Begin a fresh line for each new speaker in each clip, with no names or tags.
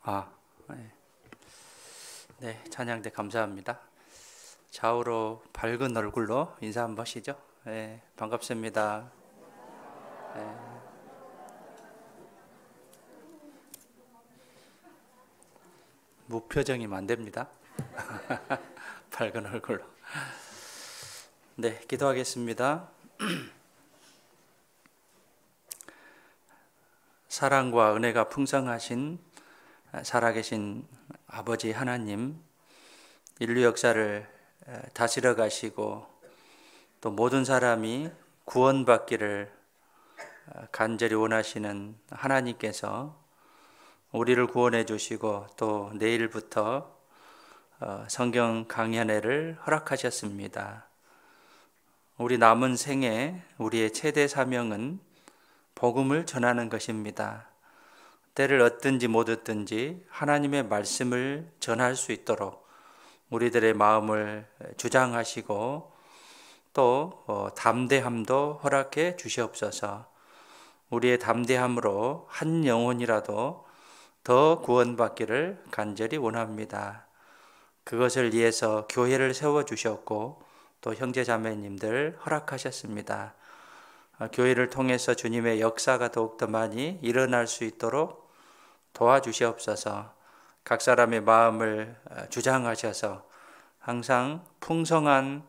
아, 네. 네, 찬양대 감사합니다. 좌우로 밝은 얼굴로 인사 한번 하시죠. 네, 반갑습니다. 네, 무표정이면 안 됩니다. 밝은 얼굴로. 네, 기도하겠습니다. 사랑과 은혜가 풍성하신 살아계신 아버지 하나님, 인류 역사를 다스려 가시고 또 모든 사람이 구원받기를 간절히 원하시는 하나님께서 우리를 구원해 주시고 또 내일부터 성경 강연회를 허락하셨습니다. 우리 남은 생에 우리의 최대 사명은 복음을 전하는 것입니다. 때를 얻든지 못 얻든지 하나님의 말씀을 전할 수 있도록 우리들의 마음을 주장하시고 또 담대함도 허락해 주시옵소서. 우리의 담대함으로 한 영혼이라도 더 구원받기를 간절히 원합니다. 그것을 위해서 교회를 세워주셨고 또 형제자매님들 허락하셨습니다. 교회를 통해서 주님의 역사가 더욱더 많이 일어날 수 있도록 도와주시옵소서. 각 사람의 마음을 주장하셔서 항상 풍성한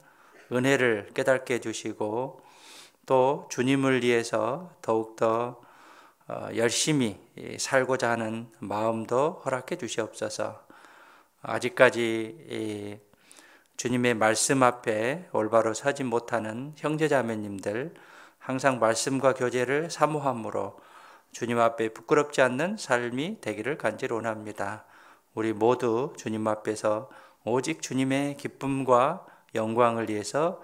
은혜를 깨닫게 해주시고 또 주님을 위해서 더욱더 열심히 살고자 하는 마음도 허락해 주시옵소서. 아직까지 주님의 말씀 앞에 올바로 서지 못하는 형제자매님들 항상 말씀과 교제를 사모함으로 주님 앞에 부끄럽지 않는 삶이 되기를 간절히 원합니다. 우리 모두 주님 앞에서 오직 주님의 기쁨과 영광을 위해서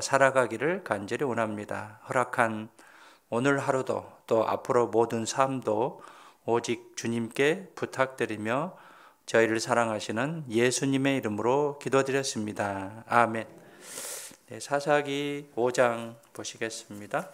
살아가기를 간절히 원합니다. 허락한 오늘 하루도 또 앞으로 모든 삶도 오직 주님께 부탁드리며 저희를 사랑하시는 예수님의 이름으로 기도드렸습니다. 아멘. 네, 사사기 5장 보시겠습니다.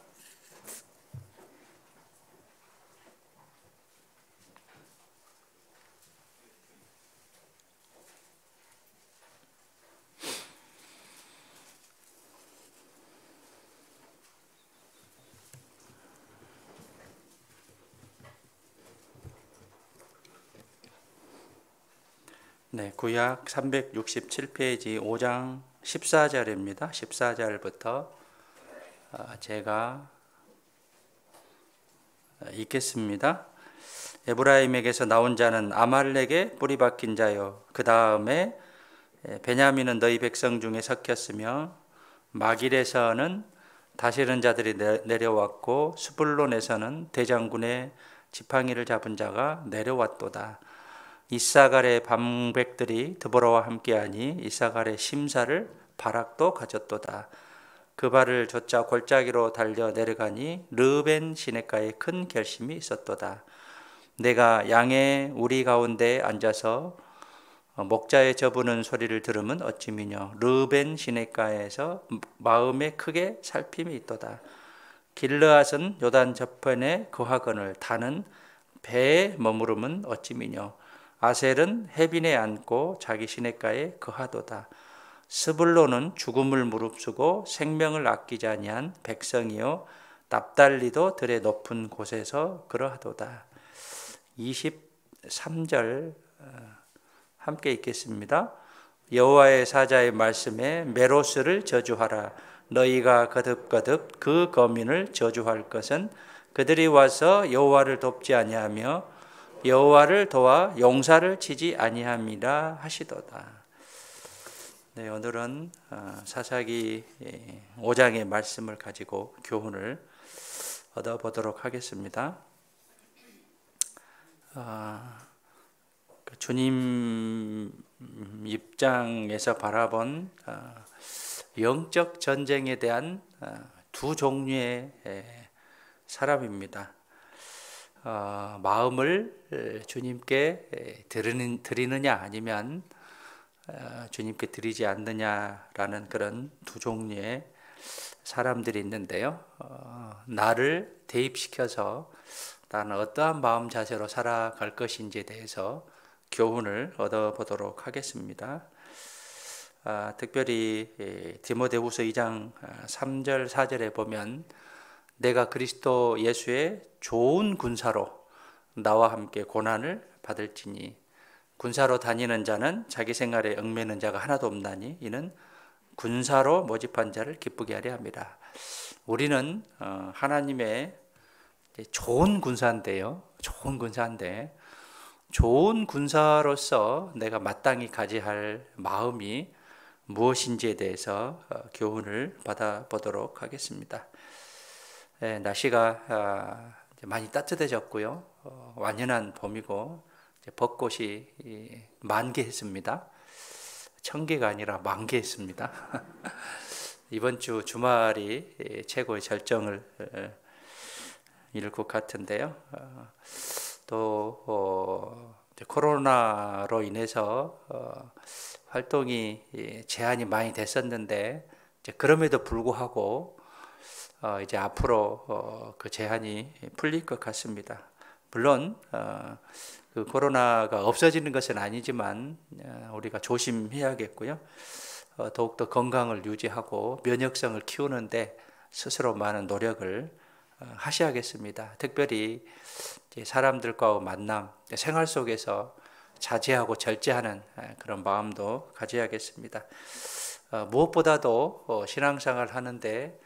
네, 구약 367페이지 5장 14절입니다. 14절부터 제가 읽겠습니다. 에브라임에게서 나온 자는 아말렉의 뿌리 박힌 자요. 그 다음에 베냐민은 너희 백성 중에 섞였으며 마길에서는 다스리는 자들이 내려왔고 스불론에서는 대장군의 지팡이를 잡은 자가 내려왔도다. 이사갈의 방백들이 드보라와 함께하니 이사갈의 심사를 바락도 가졌도다. 그 발을 좇아 골짜기로 달려 내려가니 르벤 시냇가에 큰 결심이 있었도다. 내가 양의 우리 가운데 앉아서 목자의 저부는 소리를 들으면 어찌미뇨. 르벤 시냇가에서 마음에 크게 살핌이 있도다. 길르앗은 요단 저편에 거하거늘 다는 배에 머무르면 어찌미뇨. 아셀은 해빈에 앉고 자기 시냇가에 거하도다. 스불론은 죽음을 무릅쓰고 생명을 아끼지 아니한 백성이요 납달리도 들의 높은 곳에서 그러하도다. 23절 함께 읽겠습니다. 여호와의 사자의 말씀에 메로스를 저주하라. 너희가 거듭거듭 그 거민을 저주할 것은 그들이 와서 여호와를 돕지 아니하며 여호와를 도와 용사를 치지 아니함이라 하시도다. 네, 오늘은 사사기 5장의 말씀을 가지고 교훈을 얻어보도록 하겠습니다. 주님 입장에서 바라본 영적 전쟁에 대한 두 종류의 사람입니다. 마음을 주님께 드리느냐 아니면 주님께 드리지 않느냐라는 그런 두 종류의 사람들이 있는데요. 나를 대입시켜서 나는 어떠한 마음 자세로 살아갈 것인지에 대해서 교훈을 얻어보도록 하겠습니다. 특별히 디모데후서 2장 3절 4절에 보면 내가 그리스도 예수의 좋은 군사로 나와 함께 고난을 받을지니 군사로 다니는 자는 자기 생활에 얽매는 자가 하나도 없나니 이는 군사로 모집한 자를 기쁘게 하려 함이라. 우리는 하나님의 좋은 군사인데요. 좋은 군사로서 내가 마땅히 가져야 할 마음이 무엇인지에 대해서 교훈을 받아보도록 하겠습니다. 날씨가 많이 따뜻해졌고요. 완연한 봄이고 벚꽃이 만개했습니다. 1000개가 아니라 만개했습니다. 이번 주 주말이 최고의 절정을 이룰 것 같은데요. 또 코로나로 인해서 활동이 제한이 많이 됐었는데 그럼에도 불구하고 이제 앞으로 그 제한이 풀릴 것 같습니다. 물론 그 코로나가 없어지는 것은 아니지만 우리가 조심해야겠고요. 더욱더 건강을 유지하고 면역성을 키우는데 스스로 많은 노력을 하셔야겠습니다. 특별히 사람들과 만남, 생활 속에서 자제하고 절제하는 그런 마음도 가져야겠습니다. 무엇보다도 신앙생활 하는데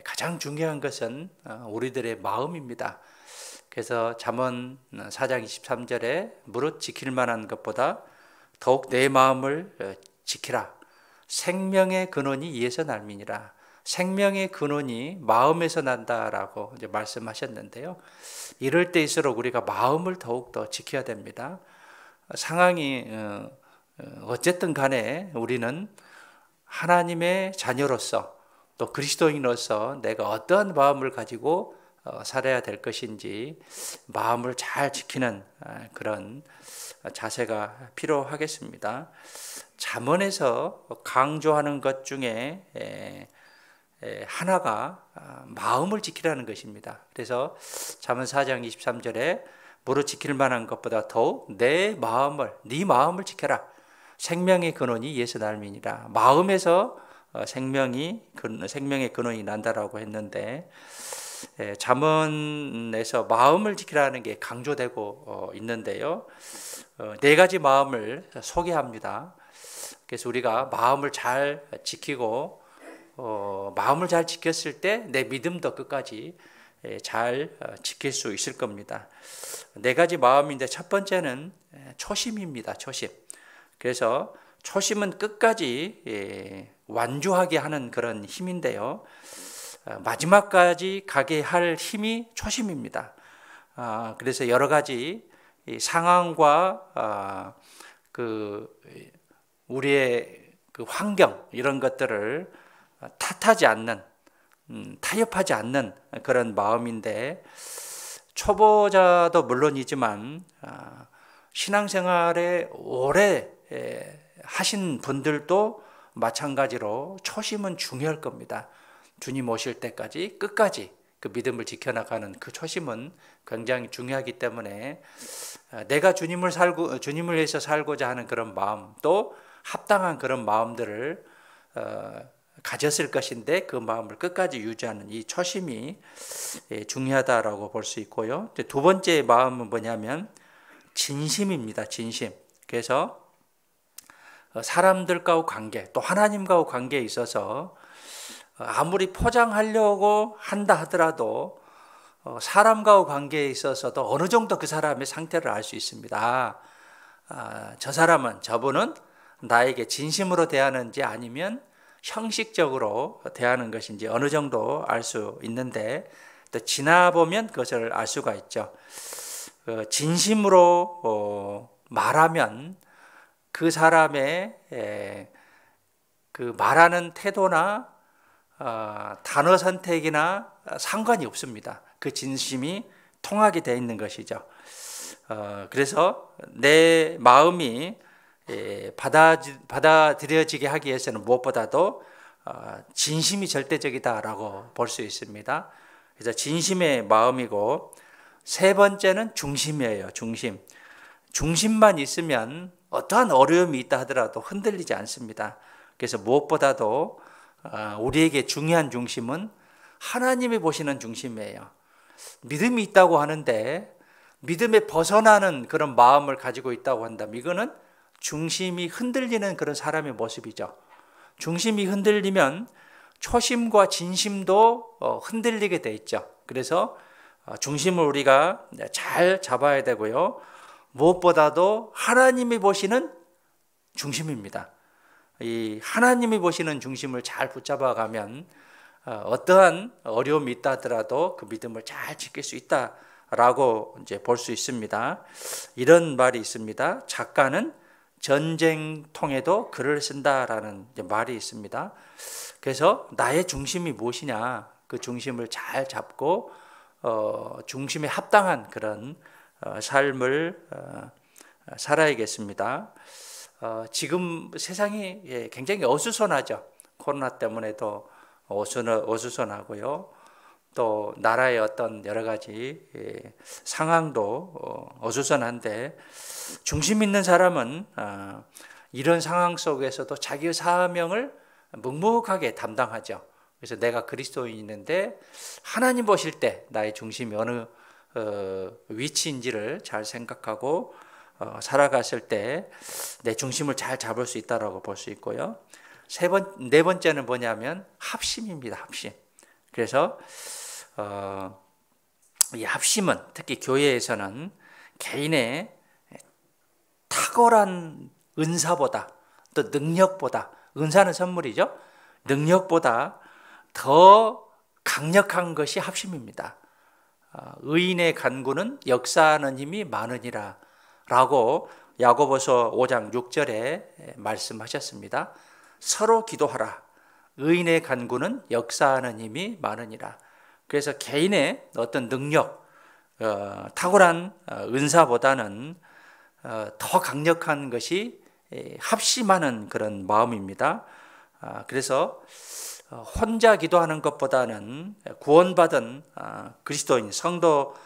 가장 중요한 것은 우리들의 마음입니다. 그래서 잠언 4장 23절에 무릇 지킬 만한 것보다 더욱 내 마음을 지키라. 생명의 근원이 이에서 날미니라. 생명의 근원이 마음에서 난다라고 이제 말씀하셨는데요. 이럴 때일수록 우리가 마음을 더욱더 지켜야 됩니다. 상황이 어쨌든 간에 우리는 하나님의 자녀로서 또 그리스도인으로서 내가 어떠한 마음을 가지고 살아야 될 것인지 마음을 잘 지키는 그런 자세가 필요하겠습니다. 잠언에서 강조하는 것 중에 하나가 마음을 지키라는 것입니다. 그래서 잠언 4장 23절에 무릇 지킬 만한 것보다 더욱 네 마음을 지켜라. 생명의 근원이 이에서 날미니라. 마음에서 생명의 근원이 난다라고 했는데 잠언에서 마음을 지키라는 게 강조되고 있는데요. 네 가지 마음을 소개합니다. 그래서 우리가 마음을 잘 지키고 마음을 잘 지켰을 때 내 믿음도 끝까지 잘 지킬 수 있을 겁니다. 네 가지 마음인데 첫 번째는 초심입니다. 초심. 그래서 초심은 끝까지 완주하게 하는 그런 힘인데요. 마지막까지 가게 할 힘이 초심입니다. 그래서 여러 가지 상황과 우리의 그 환경 이런 것들을 탓하지 않는, 타협하지 않는 그런 마음인데 초보자도 물론이지만 신앙생활에 오래 하신 분들도 마찬가지로 초심은 중요할 겁니다. 주님 오실 때까지 끝까지 그 믿음을 지켜나가는 그 초심은 굉장히 중요하기 때문에 내가 주님을 위해서 살고자 하는 그런 마음 또 합당한 그런 마음들을 가졌을 것인데 그 마음을 끝까지 유지하는 이 초심이 중요하다라고 볼 수 있고요. 두 번째 마음은 뭐냐면 진심입니다. 진심. 그래서 사람들과의 관계 또 하나님과의 관계에 있어서 아무리 포장하려고 한다 하더라도 사람과의 관계에 있어서도 어느 정도 그 사람의 상태를 알 수 있습니다. 저분은 나에게 진심으로 대하는지 아니면 형식적으로 대하는 것인지 어느 정도 알 수 있는데 또 지나보면 그것을 알 수가 있죠. 진심으로 말하면 그 사람의 그 말하는 태도나 단어 선택이나 상관이 없습니다. 그 진심이 통하게 되어 있는 것이죠. 그래서 내 마음이 받아들여지게 하기 위해서는 무엇보다도 진심이 절대적이다라고 볼 수 있습니다. 그래서 진심의 마음이고 세 번째는 중심이에요. 중심. 중심만 있으면 어떠한 어려움이 있다 하더라도 흔들리지 않습니다. 그래서 무엇보다도 우리에게 중요한 중심은 하나님이 보시는 중심이에요. 믿음이 있다고 하는데 믿음에 벗어나는 그런 마음을 가지고 있다고 한다면 이거는 중심이 흔들리는 그런 사람의 모습이죠. 중심이 흔들리면 초심과 진심도 흔들리게 돼 있죠. 그래서 중심을 우리가 잘 잡아야 되고요. 무엇보다도 하나님이 보시는 중심입니다. 이 하나님이 보시는 중심을 잘 붙잡아 가면 어떠한 어려움이 있다 하더라도 그 믿음을 잘 지킬 수 있다라고 이제 볼 수 있습니다. 이런 말이 있습니다. 작가는 전쟁통에도 글을 쓴다라는 말이 있습니다. 그래서 나의 중심이 무엇이냐, 그 중심을 잘 잡고 중심에 합당한 그런 삶을 살아야겠습니다. 지금 세상이 굉장히 어수선하죠. 코로나 때문에도 어수선하고요. 또 나라의 어떤 여러 가지 상황도 어수선한데 중심 있는 사람은 이런 상황 속에서도 자기의 사명을 묵묵하게 담당하죠. 그래서 내가 그리스도인인데 하나님 보실 때 나의 중심이 어느 위치인지를 잘 생각하고 살아갔을 때 내 중심을 잘 잡을 수 있다라고 볼 수 있고요. 네 번째는 뭐냐면 합심입니다. 합심. 그래서 이 합심은 특히 교회에서는 개인의 탁월한 은사보다 또 능력보다, 은사는 선물이죠. 능력보다 더 강력한 것이 합심입니다. 의인의 간구는 역사하는 힘이 많으니라 라고 야고보서 5장 6절에 말씀하셨습니다. 서로 기도하라. 의인의 간구는 역사하는 힘이 많으니라. 그래서 개인의 어떤 능력, 탁월한 은사보다는 더 강력한 것이 합심하는 그런 마음입니다. 그래서 혼자 기도하는 것보다는 구원받은 그리스도인 성도들이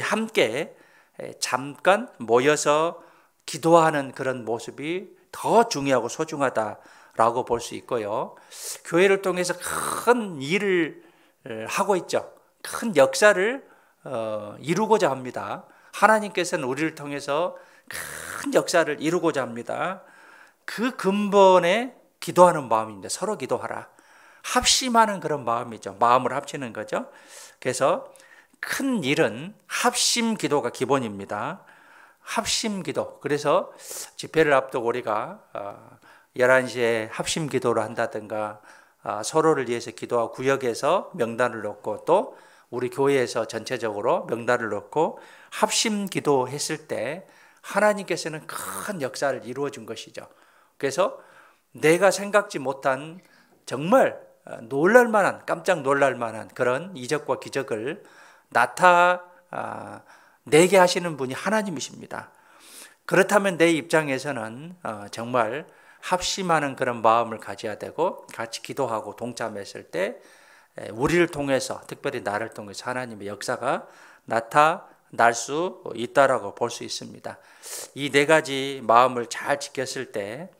함께 잠깐 모여서 기도하는 그런 모습이 더 중요하고 소중하다라고 볼 수 있고요. 교회를 통해서 큰 일을 하고 있죠. 큰 역사를 이루고자 합니다. 하나님께서는 우리를 통해서 큰 역사를 이루고자 합니다. 그 근본에 기도하는 마음입니다. 서로 기도하라. 합심하는 그런 마음이죠. 마음을 합치는 거죠. 그래서 큰 일은 합심 기도가 기본입니다. 합심 기도. 그래서 집회를 앞두고 우리가 11시에 합심 기도를 한다든가 서로를 위해서 기도하고 구역에서 명단을 놓고 또 우리 교회에서 전체적으로 명단을 놓고 합심 기도했을 때 하나님께서는 큰 역사를 이루어 준 것이죠. 그래서 내가 생각지 못한 정말 놀랄만한, 깜짝 놀랄만한 그런 이적과 기적을 나타내게 하시는 분이 하나님이십니다. 그렇다면 내 입장에서는 정말 합심하는 그런 마음을 가져야 되고 같이 기도하고 동참했을 때 우리를 통해서, 특별히 나를 통해서 하나님의 역사가 나타날 수 있다라고 볼 수 있습니다. 이 네 가지 마음을 잘 지켰을 때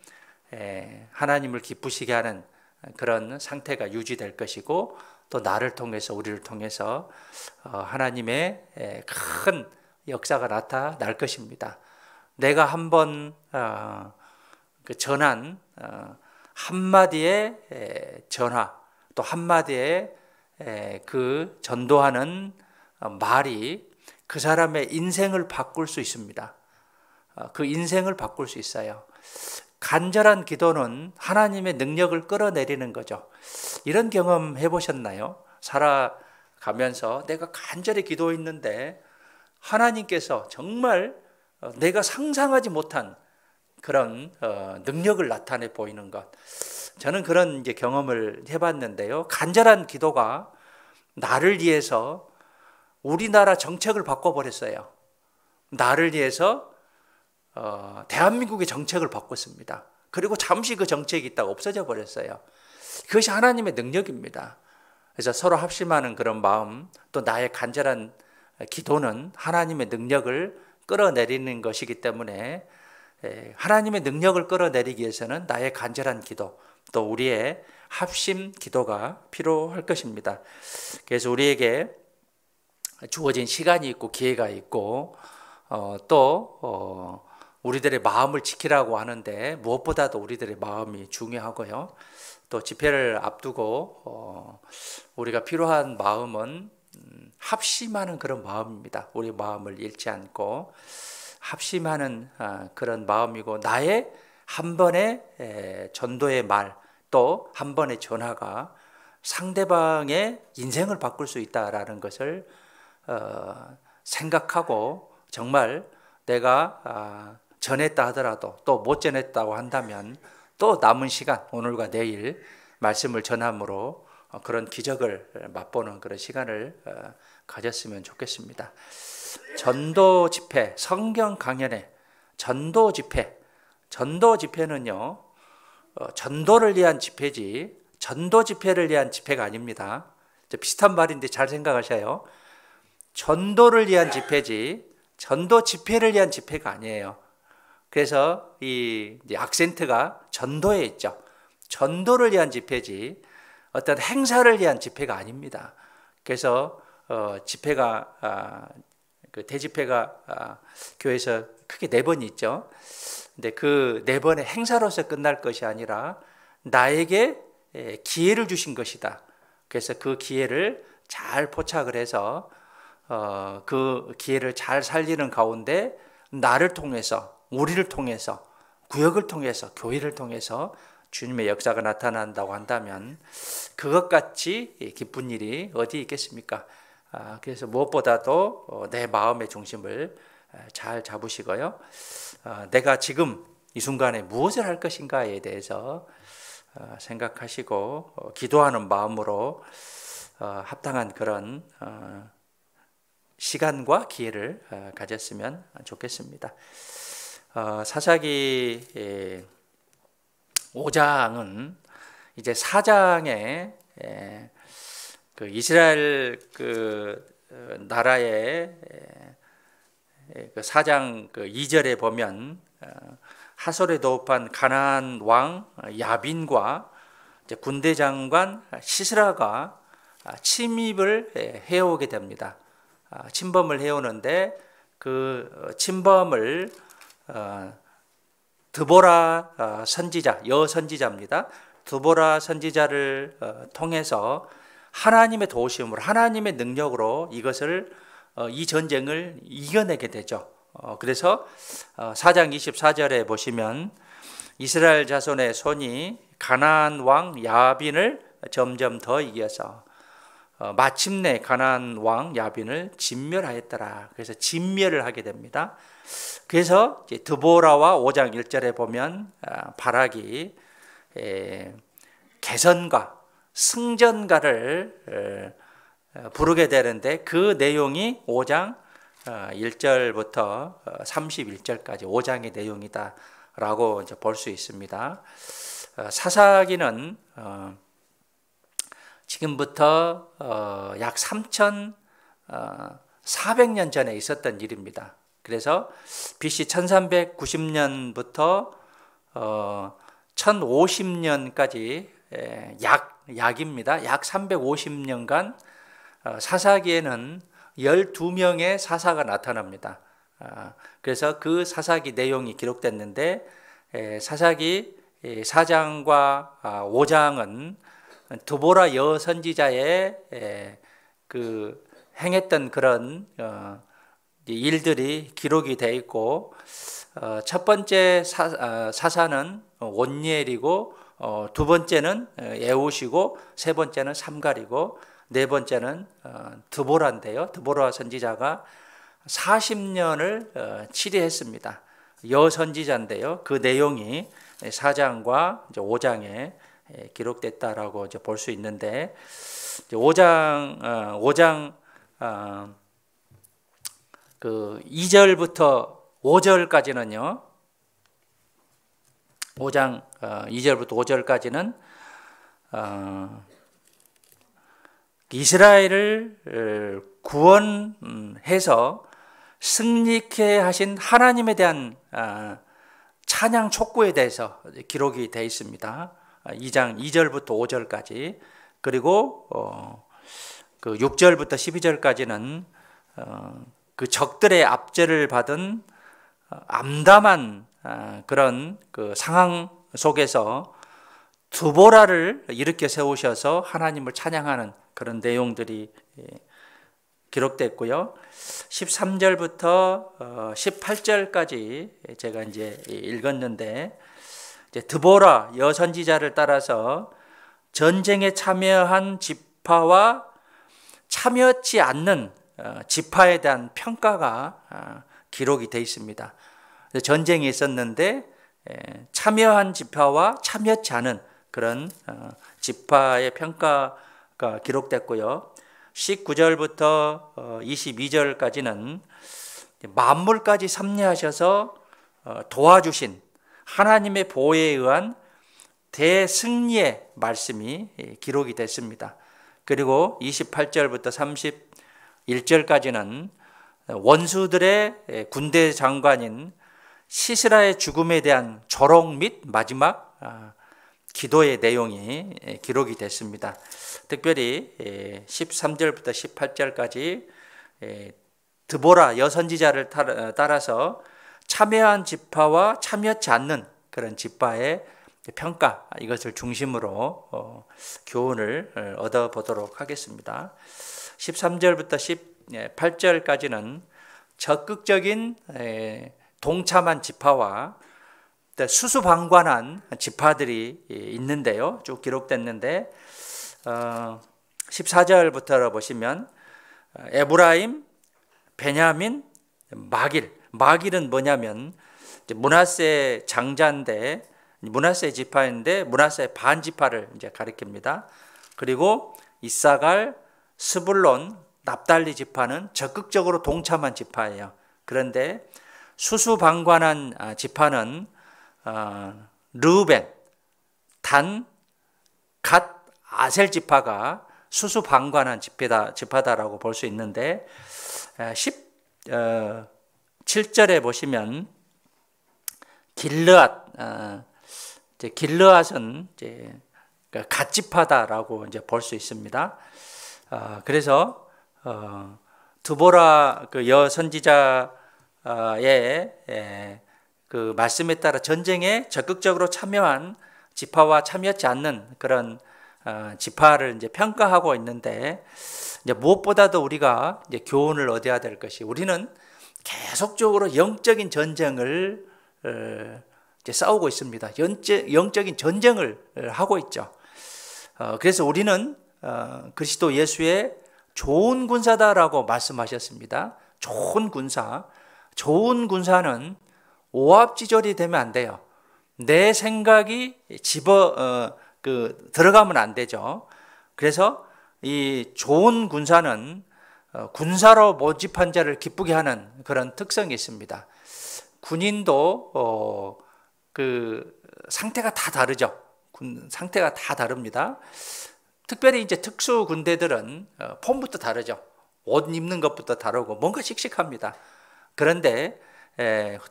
하나님을 기쁘시게 하는 그런 상태가 유지될 것이고 또 나를 통해서, 우리를 통해서 하나님의 큰 역사가 나타날 것입니다. 내가 한번 전한 한마디의 전화, 또 한마디의 그 전도하는 말이 그 사람의 인생을 바꿀 수 있습니다. 그 인생을 바꿀 수 있어요. 간절한 기도는 하나님의 능력을 끌어내리는 거죠. 이런 경험 해보셨나요? 살아가면서 내가 간절히 기도했는데 하나님께서 정말 내가 상상하지 못한 그런 능력을 나타내 보이는 것. 저는 그런 이제 경험을 해봤는데요. 간절한 기도가 나를 위해서 우리나라 정책을 바꿔버렸어요. 나를 위해서 대한민국의 정책을 바꿨습니다. 그리고 잠시 그 정책이 있다가 없어져 버렸어요. 그것이 하나님의 능력입니다. 그래서 서로 합심하는 그런 마음, 또 나의 간절한 기도는 하나님의 능력을 끌어내리는 것이기 때문에 하나님의 능력을 끌어내리기 위해서는 나의 간절한 기도, 또 우리의 합심 기도가 필요할 것입니다. 그래서 우리에게 주어진 시간이 있고 기회가 있고 또 우리들의 마음을 지키라고 하는데 무엇보다도 우리들의 마음이 중요하고요. 또 집회를 앞두고 우리가 필요한 마음은 합심하는 그런 마음입니다. 우리 마음을 잃지 않고 합심하는 그런 마음이고, 나의 한 번의 전도의 말, 또 한 번의 전화가 상대방의 인생을 바꿀 수 있다라는 것을 생각하고, 정말 내가 전했다 하더라도 또 못 전했다고 한다면 또 남은 시간, 오늘과 내일 말씀을 전함으로 그런 기적을 맛보는 그런 시간을 가졌으면 좋겠습니다. 전도 집회, 성경 강연회, 전도 집회는요, 전도를 위한 집회지 전도 집회를 위한 집회가 아닙니다. 비슷한 말인데 잘 생각하셔요. 전도를 위한 집회지 전도 집회를 위한 집회가 아니에요. 그래서 이 악센트가 전도에 있죠. 전도를 위한 집회지 어떤 행사를 위한 집회가 아닙니다. 그래서 집회가 그 대집회가 교회에서 크게 4번이 있죠. 근데 그 4번의 행사로서 끝날 것이 아니라 나에게 기회를 주신 것이다. 그래서 그 기회를 잘 포착을 해서 그 기회를 잘 살리는 가운데 나를 통해서, 우리를 통해서, 구역을 통해서, 교회를 통해서 주님의 역사가 나타난다고 한다면 그것같이 기쁜 일이 어디 있겠습니까? 그래서 무엇보다도 내 마음의 중심을 잘 잡으시고요. 내가 지금 이 순간에 무엇을 할 것인가에 대해서 생각하시고 기도하는 마음으로 합당한 그런 시간과 기회를 가졌으면 좋겠습니다. 사사기 5장은 이제 4장에 그 이스라엘 그 나라의 그 4장 그 2절에 보면 하솔에 도읍한 가나안 왕 야빈과 이제 군대 장관 시스라가 침입을 해오게 됩니다. 침범을 해오는데 그 침범을 드보라 선지자, 여선지자입니다. 드보라 선지자를 통해서 하나님의 도우심으로, 하나님의 능력으로 이것을 이 전쟁을 이겨내게 되죠. 그래서 4장 24절에 보시면 이스라엘 자손의 손이 가나안 왕 야빈을 점점 더 이겨서 마침내 가나안 왕 야빈을 진멸하였더라. 그래서 진멸을 하게 됩니다. 그래서 이제 드보라와 5장 1절에 보면 바락이 개선가, 승전가를 부르게 되는데 그 내용이 5장 1절부터 31절까지 5장의 내용이다라고 이제 볼 수 있습니다. 사사기는 지금부터 약 3,400년 전에 있었던 일입니다. 그래서 BC 1390년부터 1050년까지 약입니다. 약 350년간 사사기에는 12명의 사사가 나타납니다. 그래서 그 사사기 내용이 기록됐는데 사사기 4장과 5장은 드보라 여선지자의 그 행했던 그런 일들이 기록이 되어 있고, 첫 번째 사사는 온니엘이고, 두 번째는 에웃이고, 세 번째는 삼갈이고, 네 번째는 드보라인데요. 드보라 선지자가 40년을 치리했습니다. 여선지자인데요. 그 내용이 4장과 5장에 기록됐다라고 볼 수 있는데, 5장 그 2절부터 5절까지는요. 5장 2절부터 5절까지는 이스라엘을 구원해서 승리케 하신 하나님에 대한 찬양 촉구에 대해서 기록이 되어 있습니다. 2장 2절부터 5절까지, 그리고 그 6절부터 12절까지는 그 적들의 압제를 받은 암담한 그런 그 상황 속에서 드보라를 일으켜 세우셔서 하나님을 찬양하는 그런 내용들이 기록됐고요. 13절부터 18절까지 제가 이제 읽었는데, 이제 드보라 여선지자를 따라서 전쟁에 참여한 지파와 참여하지 않는 지파에 대한 평가가 기록이 되어 있습니다. 전쟁이 있었는데 참여한 지파와 참여하지 않은 그런 지파의 평가가 기록됐고요. 19절부터 22절까지는 만물까지 섭리하셔서 도와주신 하나님의 보호에 의한 대승리의 말씀이 기록이 됐습니다. 그리고 28절부터 31절까지는 원수들의 군대 장관인 시스라의 죽음에 대한 조롱 및 마지막 기도의 내용이 기록이 됐습니다. 특별히 13절부터 18절까지 드보라 여선지자를 따라서 참여한 지파와 참여하지 않는 그런 지파의 평가, 이것을 중심으로 교훈을 얻어보도록 하겠습니다. 13절부터 18절까지는 적극적인 동참한 지파와 수수방관한 지파들이 있는데요. 쭉 기록됐는데 14절부터 보시면 에브라임, 베냐민, 마길은 뭐냐면 므낫세 장자인데, 므낫세 지파인데 므낫세 반 지파를 이제 가리킵니다. 그리고 이사갈, 스불론, 납달리 지파는 적극적으로 동참한 지파예요. 그런데 수수방관한 지파는 르우벤, 단, 갓, 아셀 지파가 수수방관한 지파다라고 볼 수 있는데, 17절에 보시면 길르앗은 이제 갓 지파다라고 이제 볼 수 있습니다. 그래서 드보라 그 여선지자의 그 말씀에 따라 전쟁에 적극적으로 참여한 지파와 참여하지 않는 그런 지파를 이제 평가하고 있는데, 이제 무엇보다도 우리가 이제 교훈을 얻어야 될 것이, 우리는 계속적으로 영적인 전쟁을 이제 싸우고 있습니다. 영적인 전쟁을 하고 있죠. 그래서 우리는 그리스도 예수의 좋은 군사다라고 말씀하셨습니다. 좋은 군사는 오합지졸이 되면 안 돼요. 내 생각이 들어가면 안 되죠. 그래서 이 좋은 군사는 군사로 모집한 자를 기쁘게 하는 그런 특성이 있습니다. 군인도 그 상태가 다 다르죠. 상태가 다 다릅니다. 특별히 이제 특수 군대들은 폼부터 다르죠. 옷 입는 것부터 다르고 뭔가 씩씩합니다. 그런데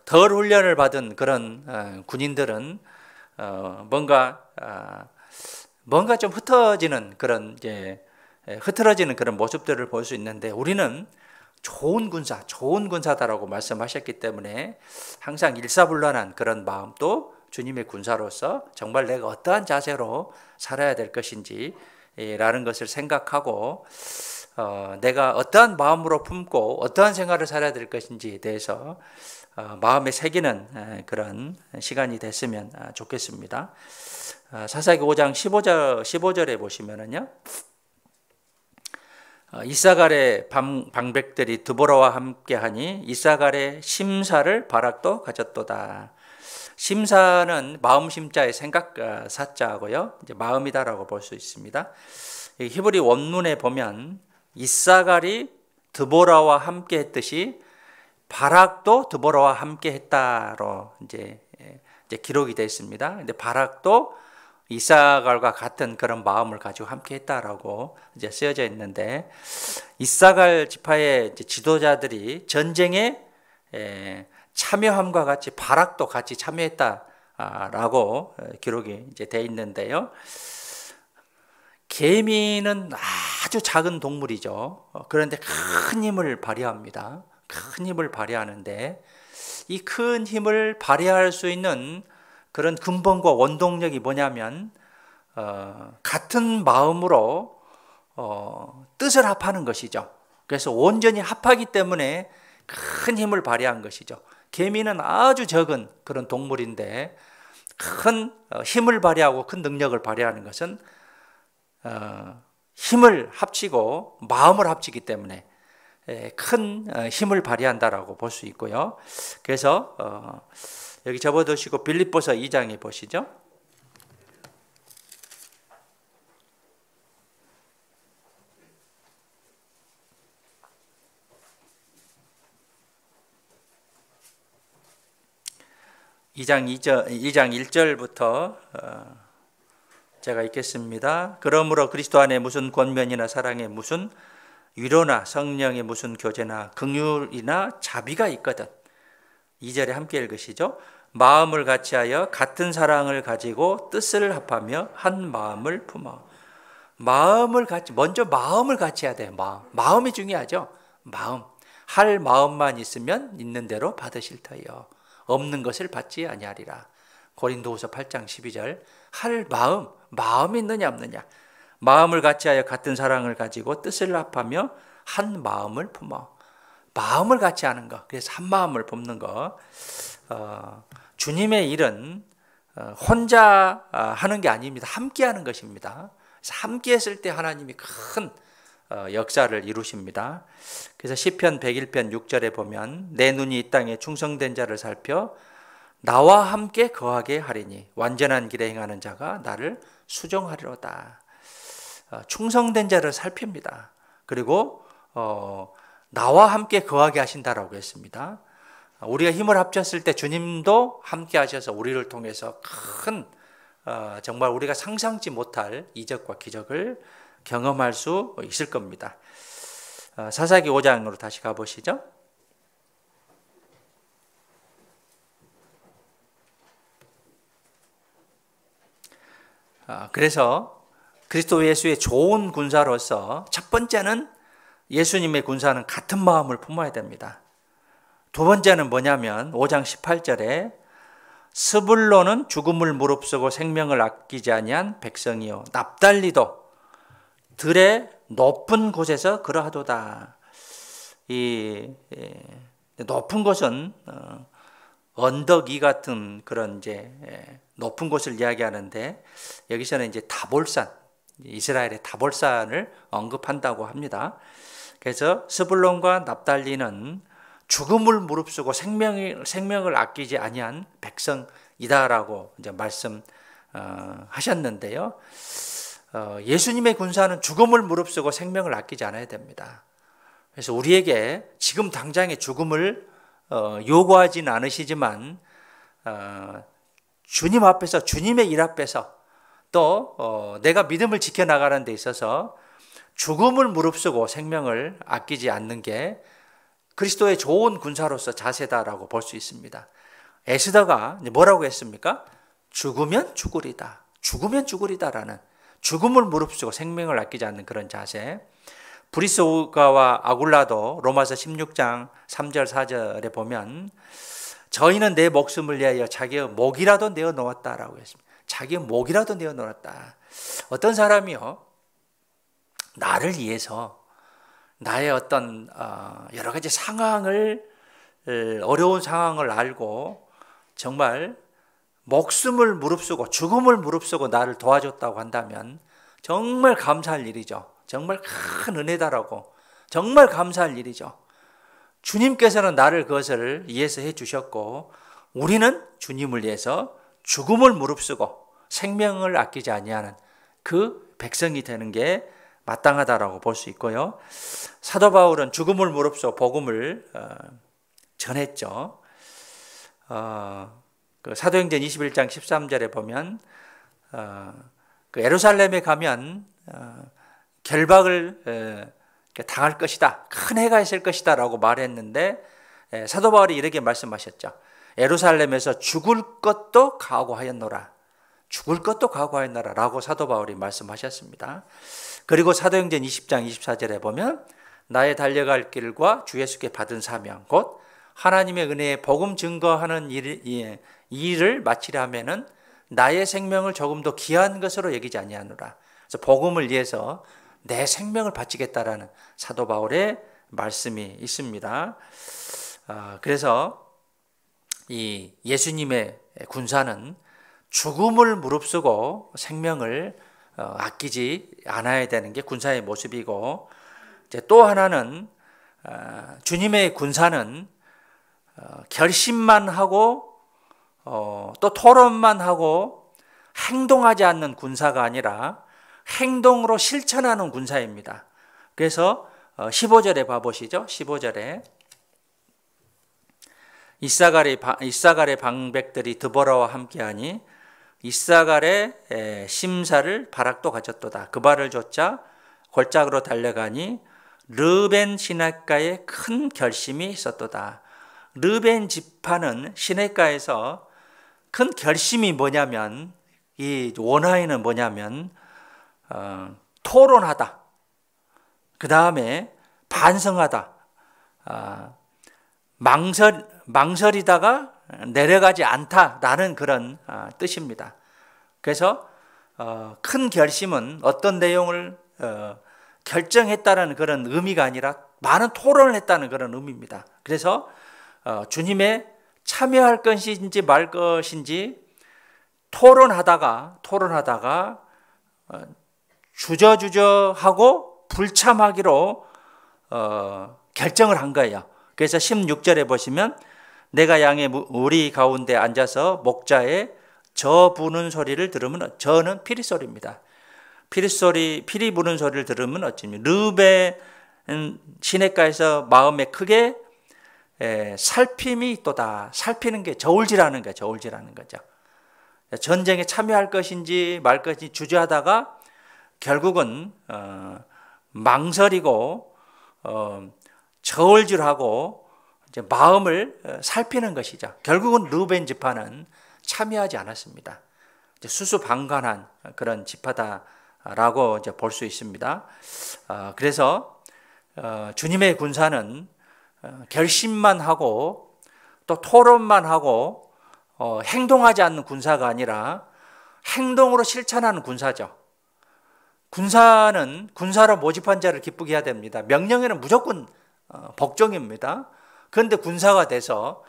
덜 훈련을 받은 그런 군인들은 뭔가 좀 흩어지는 그런 흐트러지는 모습들을 볼 수 있는데, 우리는 좋은 군사다라고 말씀하셨기 때문에 항상 일사불란한 그런 마음도 주님의 군사로서 정말 내가 어떠한 자세로 살아야 될 것인지 라는 것을 생각하고, 내가 어떠한 마음으로 품고 어떠한 생활을 살아야 될 것인지에 대해서 마음에 새기는 그런 시간이 됐으면 좋겠습니다. 사사기 5장 15절에 보시면은요, 이사갈의 방백들이 드보라와 함께하니 이사갈의 심사를 바락도 가졌도다. 심사는 마음 심자의 생각 사자고요, 이제 마음이다라고 볼 수 있습니다. 히브리 원문에 보면 이사갈이 드보라와 함께했듯이 바락도 드보라와 함께했다로 이제 기록이 되어 있습니다. 근데 바락도 이사갈과 같은 그런 마음을 가지고 함께 했다라고 이제 쓰여져 있는데, 이사갈 지파의 이제 지도자들이 전쟁에 참여함과 같이 바락도 같이 참여했다라고 기록이 이제 돼 있는데요. 개미는 아주 작은 동물이죠. 그런데 큰 힘을 발휘합니다. 큰 힘을 발휘하는데, 이 큰 힘을 발휘할 수 있는 그런 근본과 원동력이 뭐냐면 같은 마음으로 뜻을 합하는 것이죠. 그래서 온전히 합하기 때문에 큰 힘을 발휘한 것이죠. 개미는 아주 적은 그런 동물인데 큰 힘을 발휘하고 큰 능력을 발휘하는 것은 힘을 합치고 마음을 합치기 때문에 큰 힘을 발휘한다라고 볼 수 있고요. 그래서 여기 접어두시고 빌립보서 2장에 보시죠. (2장 1절부터) 제가 읽겠습니다. 그러므로 그리스도 안에 무슨 권면이나 사랑에 무슨 위로나 성령의 무슨 교제나 긍휼이나 자비가 있거든. 2절에 함께 읽으시죠. 마음을 같이하여 같은 사랑을 가지고 뜻을 합하며 한 마음을 품어. 먼저 마음을 같이 해야 돼요. 마음이 중요하죠. 마음. 할 마음만 있으면 있는 대로 받으실 터이요. 없는 것을 받지 아니하리라. 고린도후서 8장 12절. 할 마음이 있느냐 없느냐. 마음을 같이하여 같은 사랑을 가지고 뜻을 합하며 한 마음을 품어. 마음을 같이 하는 것. 그래서 한 마음을 품는 것. 주님의 일은 혼자 하는 게 아닙니다. 함께 하는 것입니다. 그래서 함께 했을 때 하나님이 큰 역사를 이루십니다. 그래서 시편 101편 6절에 보면 내 눈이 이 땅에 충성된 자를 살펴 나와 함께 거하게 하리니 완전한 길에 행하는 자가 나를 수종하리로다. 충성된 자를 살핍니다. 그리고 나와 함께 거하게 하신다라고 했습니다. 우리가 힘을 합쳤을 때 주님도 함께 하셔서 우리를 통해서 큰 정말 우리가 상상치 못할 이적과 기적을 경험할 수 있을 겁니다. 사사기 5장으로 다시 가보시죠. 그래서 그리스도 예수의 좋은 군사로서 첫 번째는 예수님의 군사는 같은 마음을 품어야 됩니다. 두 번째는 뭐냐면 5장 18절에 스불론은 죽음을 무릅쓰고 생명을 아끼지 아니한 백성이요 납달리도 들의 높은 곳에서 그러하도다. 이 높은 곳은 언덕 위 같은 그런 이제 높은 곳을 이야기하는데 여기서는 이제 타볼산, 이스라엘의 타볼산을 언급한다고 합니다. 그래서 스불론과 납달리는 죽음을 무릅쓰고 생명을 아끼지 아니한 백성이다라고 이제 말씀하셨는데요. 예수님의 군사는 죽음을 무릅쓰고 생명을 아끼지 않아야 됩니다. 그래서 우리에게 지금 당장의 죽음을 요구하지는 않으시지만 주님 앞에서 주님의 일 앞에서 또 내가 믿음을 지켜나가는 데 있어서 죽음을 무릅쓰고 생명을 아끼지 않는 게 그리스도의 좋은 군사로서 자세다라고 볼 수 있습니다. 에스더가 뭐라고 했습니까? 죽으면 죽으리다. 죽으면 죽으리다라는 죽음을 무릅쓰고 생명을 아끼지 않는 그런 자세. 브리스가와 아굴라도 로마서 16장 3절 4절에 보면 저희는 내 목숨을 위하여 자기의 목이라도 내어놓았다라고 했습니다. 자기의 목이라도 내어놓았다. 어떤 사람이요 나를 위해서 나의 어떤 여러 가지 상황을 어려운 상황을 알고 정말 목숨을 무릅쓰고 죽음을 무릅쓰고 나를 도와줬다고 한다면 정말 감사할 일이죠. 정말 큰 은혜다라고 정말 감사할 일이죠. 주님께서는 나를 그것을 위해서 해주셨고 우리는 주님을 위해서 죽음을 무릅쓰고 생명을 아끼지 아니하는 그 백성이 되는 게 마땅하다라고 볼 수 있고요. 사도 바울은 죽음을 무릅쓰고 복음을 전했죠. 그 사도행전 21장 13절에 보면 그 예루살렘에 가면 결박을 당할 것이다. 큰 해가 있을 것이다 라고 말했는데 사도 바울이 이렇게 말씀하셨죠. 예루살렘에서 죽을 것도 각오하였노라. 죽을 것도 각오하였노라 라고 사도 바울이 말씀하셨습니다. 그리고 사도행전 20장 24절에 보면 나의 달려갈 길과 주 예수께 받은 사명 곧 하나님의 은혜에 복음 증거하는 일을 마치려 하면은 나의 생명을 조금 더 귀한 것으로 여기지 아니하노라. 그래서 복음을 위해서 내 생명을 바치겠다라는 사도 바울의 말씀이 있습니다. 그래서 이 예수님의 군사는 죽음을 무릅쓰고 생명을 아끼지 않아야 되는 게 군사의 모습이고, 이제 또 하나는 주님의 군사는 결심만 하고 또 토론만 하고 행동하지 않는 군사가 아니라 행동으로 실천하는 군사입니다. 그래서 15절에 봐보시죠. 15절에 이사갈의 방백들이 드보라와 함께하니 이사갈의 심사를 바락도 가졌도다. 그 발을 좇자 골짜기로 달려가니 르벤 시냇가에 큰 결심이 있었도다. 르벤 지파는 시냇가에서 큰 결심이 뭐냐면, 이 원하에는 뭐냐면 토론하다, 그 다음에 반성하다, 망설이다가 내려가지 않다라는 그런 뜻입니다. 그래서 큰 결심은 어떤 내용을 결정했다는 그런 의미가 아니라 많은 토론을 했다는 그런 의미입니다. 그래서 주님의 참여할 것인지 말 것인지 토론하다가 주저하고 불참하기로 결정을 한 거예요. 그래서 16절에 보시면 내가 양의 우리 가운데 앉아서 목자의 저 부는 소리를 들으면, 저는 피리 소리입니다. 피리 부는 소리를 들으면 어찌니 르벤 시냇가에서 마음에 크게 살핌이 있도다. 살피는 게 저울질하는 거예요. 저울질하는 거죠. 전쟁에 참여할 것인지 말 것인지 주저하다가 결국은 망설이고 저울질하고 이제 마음을 살피는 것이죠. 결국은 르벤 지파는 참여하지 않았습니다. 이제 수수방관한 그런 지파다라고 이제 볼 수 있습니다. 그래서 주님의 군사는 결심만 하고 또 토론만 하고 행동하지 않는 군사가 아니라 행동으로 실천하는 군사죠. 군사는 군사로 모집한 자를 기쁘게 해야 됩니다. 명령에는 무조건 복종입니다. 그런데 군사가 돼서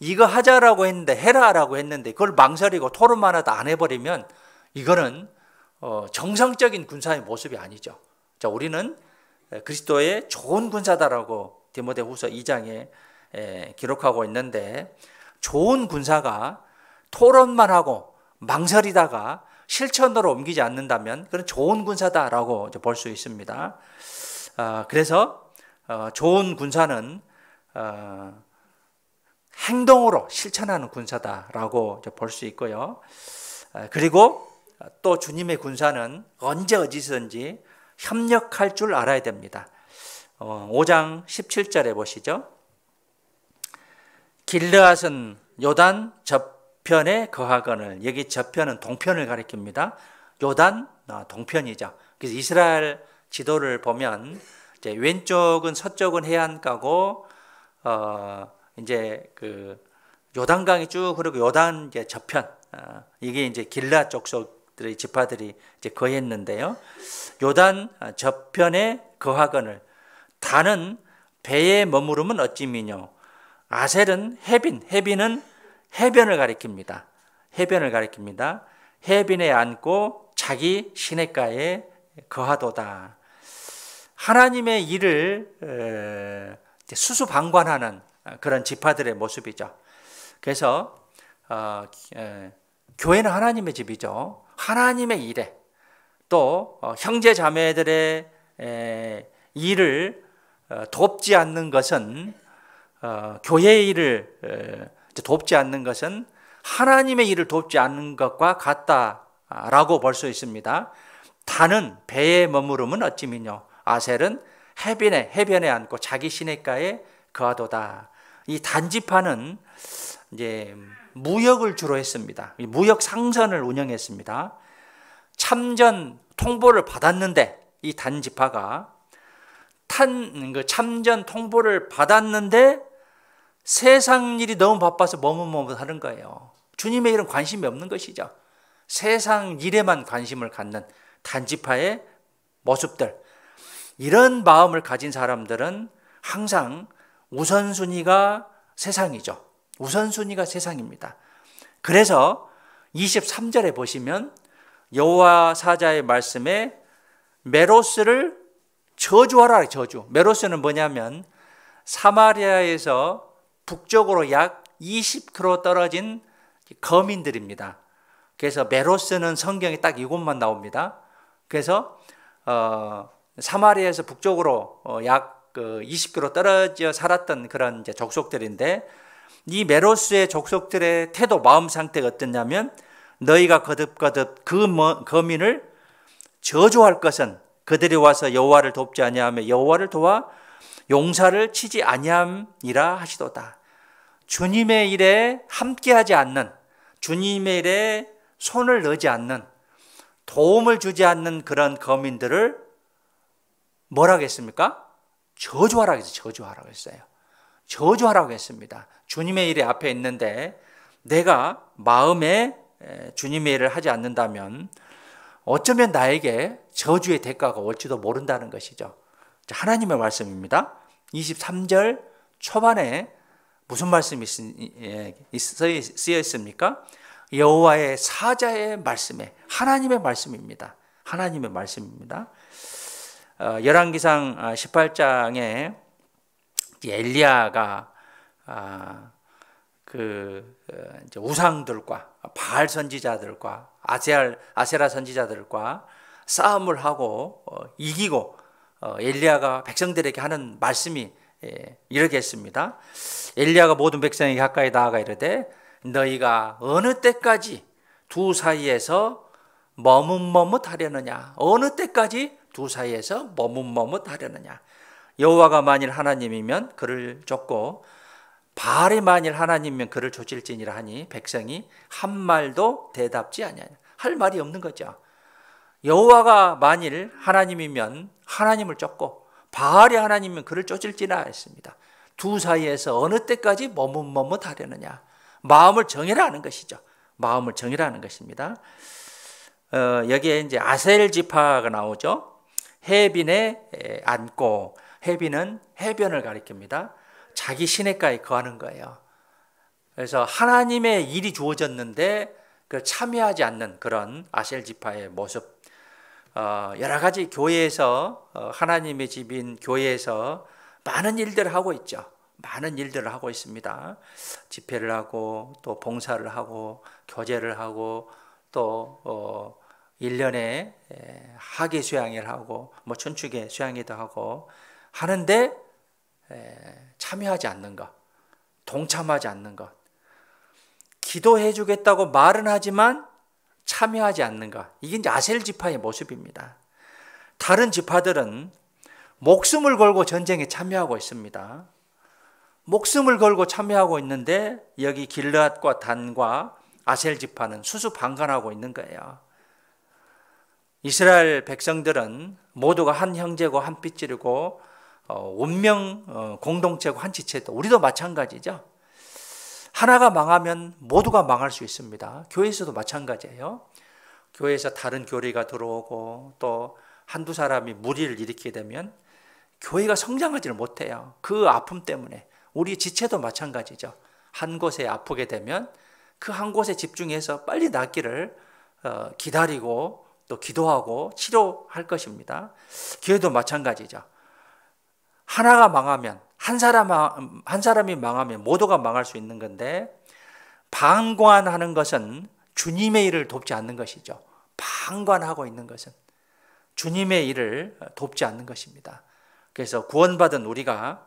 이거 하자라고 했는데 해라라고 했는데 그걸 망설이고 토론만 하다 안 해버리면 이거는 정상적인 군사의 모습이 아니죠. 자, 우리는 그리스도의 좋은 군사다라고 디모데후서 2장에 기록하고 있는데, 좋은 군사가 토론만 하고 망설이다가 실천으로 옮기지 않는다면 그건 좋은 군사다라고 볼 수 있습니다. 그래서 좋은 군사는 행동으로 실천하는 군사다라고 볼 수 있고요. 그리고 또 주님의 군사는 언제 어디서든지 협력할 줄 알아야 됩니다. 5장 17절에 보시죠. 길르앗은 요단 저편에 거하거늘, 여기 저편은 동편을 가리킵니다. 요단 동편이죠. 그래서 이스라엘 지도를 보면 이제 왼쪽은 서쪽은 해안가고 이제 그 요단강이 쭉 흐르고 요단 이제 저편, 이게 이제 길르앗 족속들의 지파들이 이제 거했는데요. 요단 저편에 거하거늘, 단은 배에 머무르면 어찌미뇨. 아셀은 해빈은 해변을 가리킵니다. 해변을 가리킵니다. 해변에 앉고 자기 시냇가에 거하도다. 하나님의 일을 수수방관하는 그런 지파들의 모습이죠. 그래서 교회는 하나님의 집이죠. 하나님의 일에 또 형제 자매들의 일을 돕지 않는 것은, 교회의 일을 돕지 않는 것은 하나님의 일을 돕지 않는 것과 같다 라고 볼 수 있습니다. 단은 배에 머무름은 어찌미뇨. 아셀은 해변에 앉고 자기 시냇가에 거하도다. 이 단지파는 이제 무역을 주로 했습니다. 무역 상선을 운영했습니다. 참전 통보를 받았는데 이 단지파가 참전 통보를 받았는데 세상 일이 너무 바빠서 머뭇머뭇하는 거예요. 주님의 일은 관심이 없는 것이죠. 세상 일에만 관심을 갖는 단지파의 모습들, 이런 마음을 가진 사람들은 항상 우선순위가 세상이죠. 우선순위가 세상입니다. 그래서 23절에 보시면 여호와 사자의 말씀에 메로스를 저주하라. 저주. 메로스는 뭐냐면 사마리아에서 북쪽으로 약 20km 떨어진 거민들입니다. 그래서 메로스는 성경에 딱 이곳만 나옵니다. 그래서 사마리아에서 북쪽으로 약 20km 떨어져 살았던 그런 이제 족속들인데, 이 메로스의 족속들의 태도, 마음 상태가 어땠냐면, 너희가 거듭거듭 그 거민을 저주할 것은 그들이 와서 여호와를 돕지 아니하며 여호와를 도와 용사를 치지 아니함이라 하시도다. 주님의 일에 함께하지 않는, 주님의 일에 손을 넣지 않는, 도움을 주지 않는 그런 거민들을 뭐라고 했습니까? 저주하라고 했어요. 저주하라고 했어요. 저주하라고 했습니다. 주님의 일에 앞에 있는데 내가 마음에 주님의 일을 하지 않는다면 어쩌면 나에게 저주의 대가가 올지도 모른다는 것이죠. 하나님의 말씀입니다. 23절 초반에 무슨 말씀이 쓰여 있습니까? 여호와의 사자의 말씀에, 하나님의 말씀입니다. 하나님의 말씀입니다. 열왕기상 18장에 엘리야가 우상들과 바알 선지자들과 아세라 선지자들과 싸움을 하고 이기고 엘리야가 백성들에게 하는 말씀이 이렇게 했습니다. 엘리야가 모든 백성에게 가까이 나아가 이르되 너희가 어느 때까지 두 사이에서 머뭇머뭇하려느냐. 어느 때까지 두 사이에서 머뭇머뭇하려느냐. 여호와가 만일 하나님이면 그를 쫓고 바알이 만일 하나님이면 그를 조질지니라 하니 백성이 한 말도 대답지 아니하냐. 할 말이 없는 거죠. 여호와가 만일 하나님이면 하나님을 쫓고 바알이 하나님이면 그를 쫓을지나 했습니다. 두 사이에서 어느 때까지 머뭇머뭇하려느냐. 마음을 정해라는 것이죠. 마음을 정해라는 것입니다. 여기에 이제 아셀 지파가 나오죠. 해변에 앉고, 해변은 해변을 가리킵니다. 자기 시냇가에 거하는 거예요. 그래서 하나님의 일이 주어졌는데 그 참여하지 않는 그런 아셀 지파의 모습. 여러 가지 교회에서, 하나님의 집인 교회에서 많은 일들을 하고 있죠. 많은 일들을 하고 있습니다. 집회를 하고 또 봉사를 하고 교제를 하고 또 1년에 학예 수양회를 하고 뭐 춘추계 수양회도 하고 하는데 참여하지 않는 것, 동참하지 않는 것, 기도해 주겠다고 말은 하지만 참여하지 않는 것, 이게 이제 아셀 지파의 모습입니다. 다른 지파들은 목숨을 걸고 전쟁에 참여하고 있습니다. 목숨을 걸고 참여하고 있는데 여기 길르앗과 단과 아셀 지파는 수수방관하고 있는 거예요. 이스라엘 백성들은 모두가 한 형제고 한 핏줄이고 운명 공동체고 한 지체다. 우리도 마찬가지죠. 하나가 망하면 모두가 망할 수 있습니다. 교회에서도 마찬가지예요. 교회에서 다른 교리가 들어오고 또 한두 사람이 무리를 일으키게 되면 교회가 성장하지를 못해요. 그 아픔 때문에. 우리 지체도 마찬가지죠. 한 곳에 아프게 되면 그 한 곳에 집중해서 빨리 낫기를 기다리고 또 기도하고 치료할 것입니다. 교회도 마찬가지죠. 하나가 망하면, 한 사람이 망하면 모두가 망할 수 있는 건데, 방관하는 것은 주님의 일을 돕지 않는 것이죠. 방관하고 있는 것은 주님의 일을 돕지 않는 것입니다. 그래서 구원받은 우리가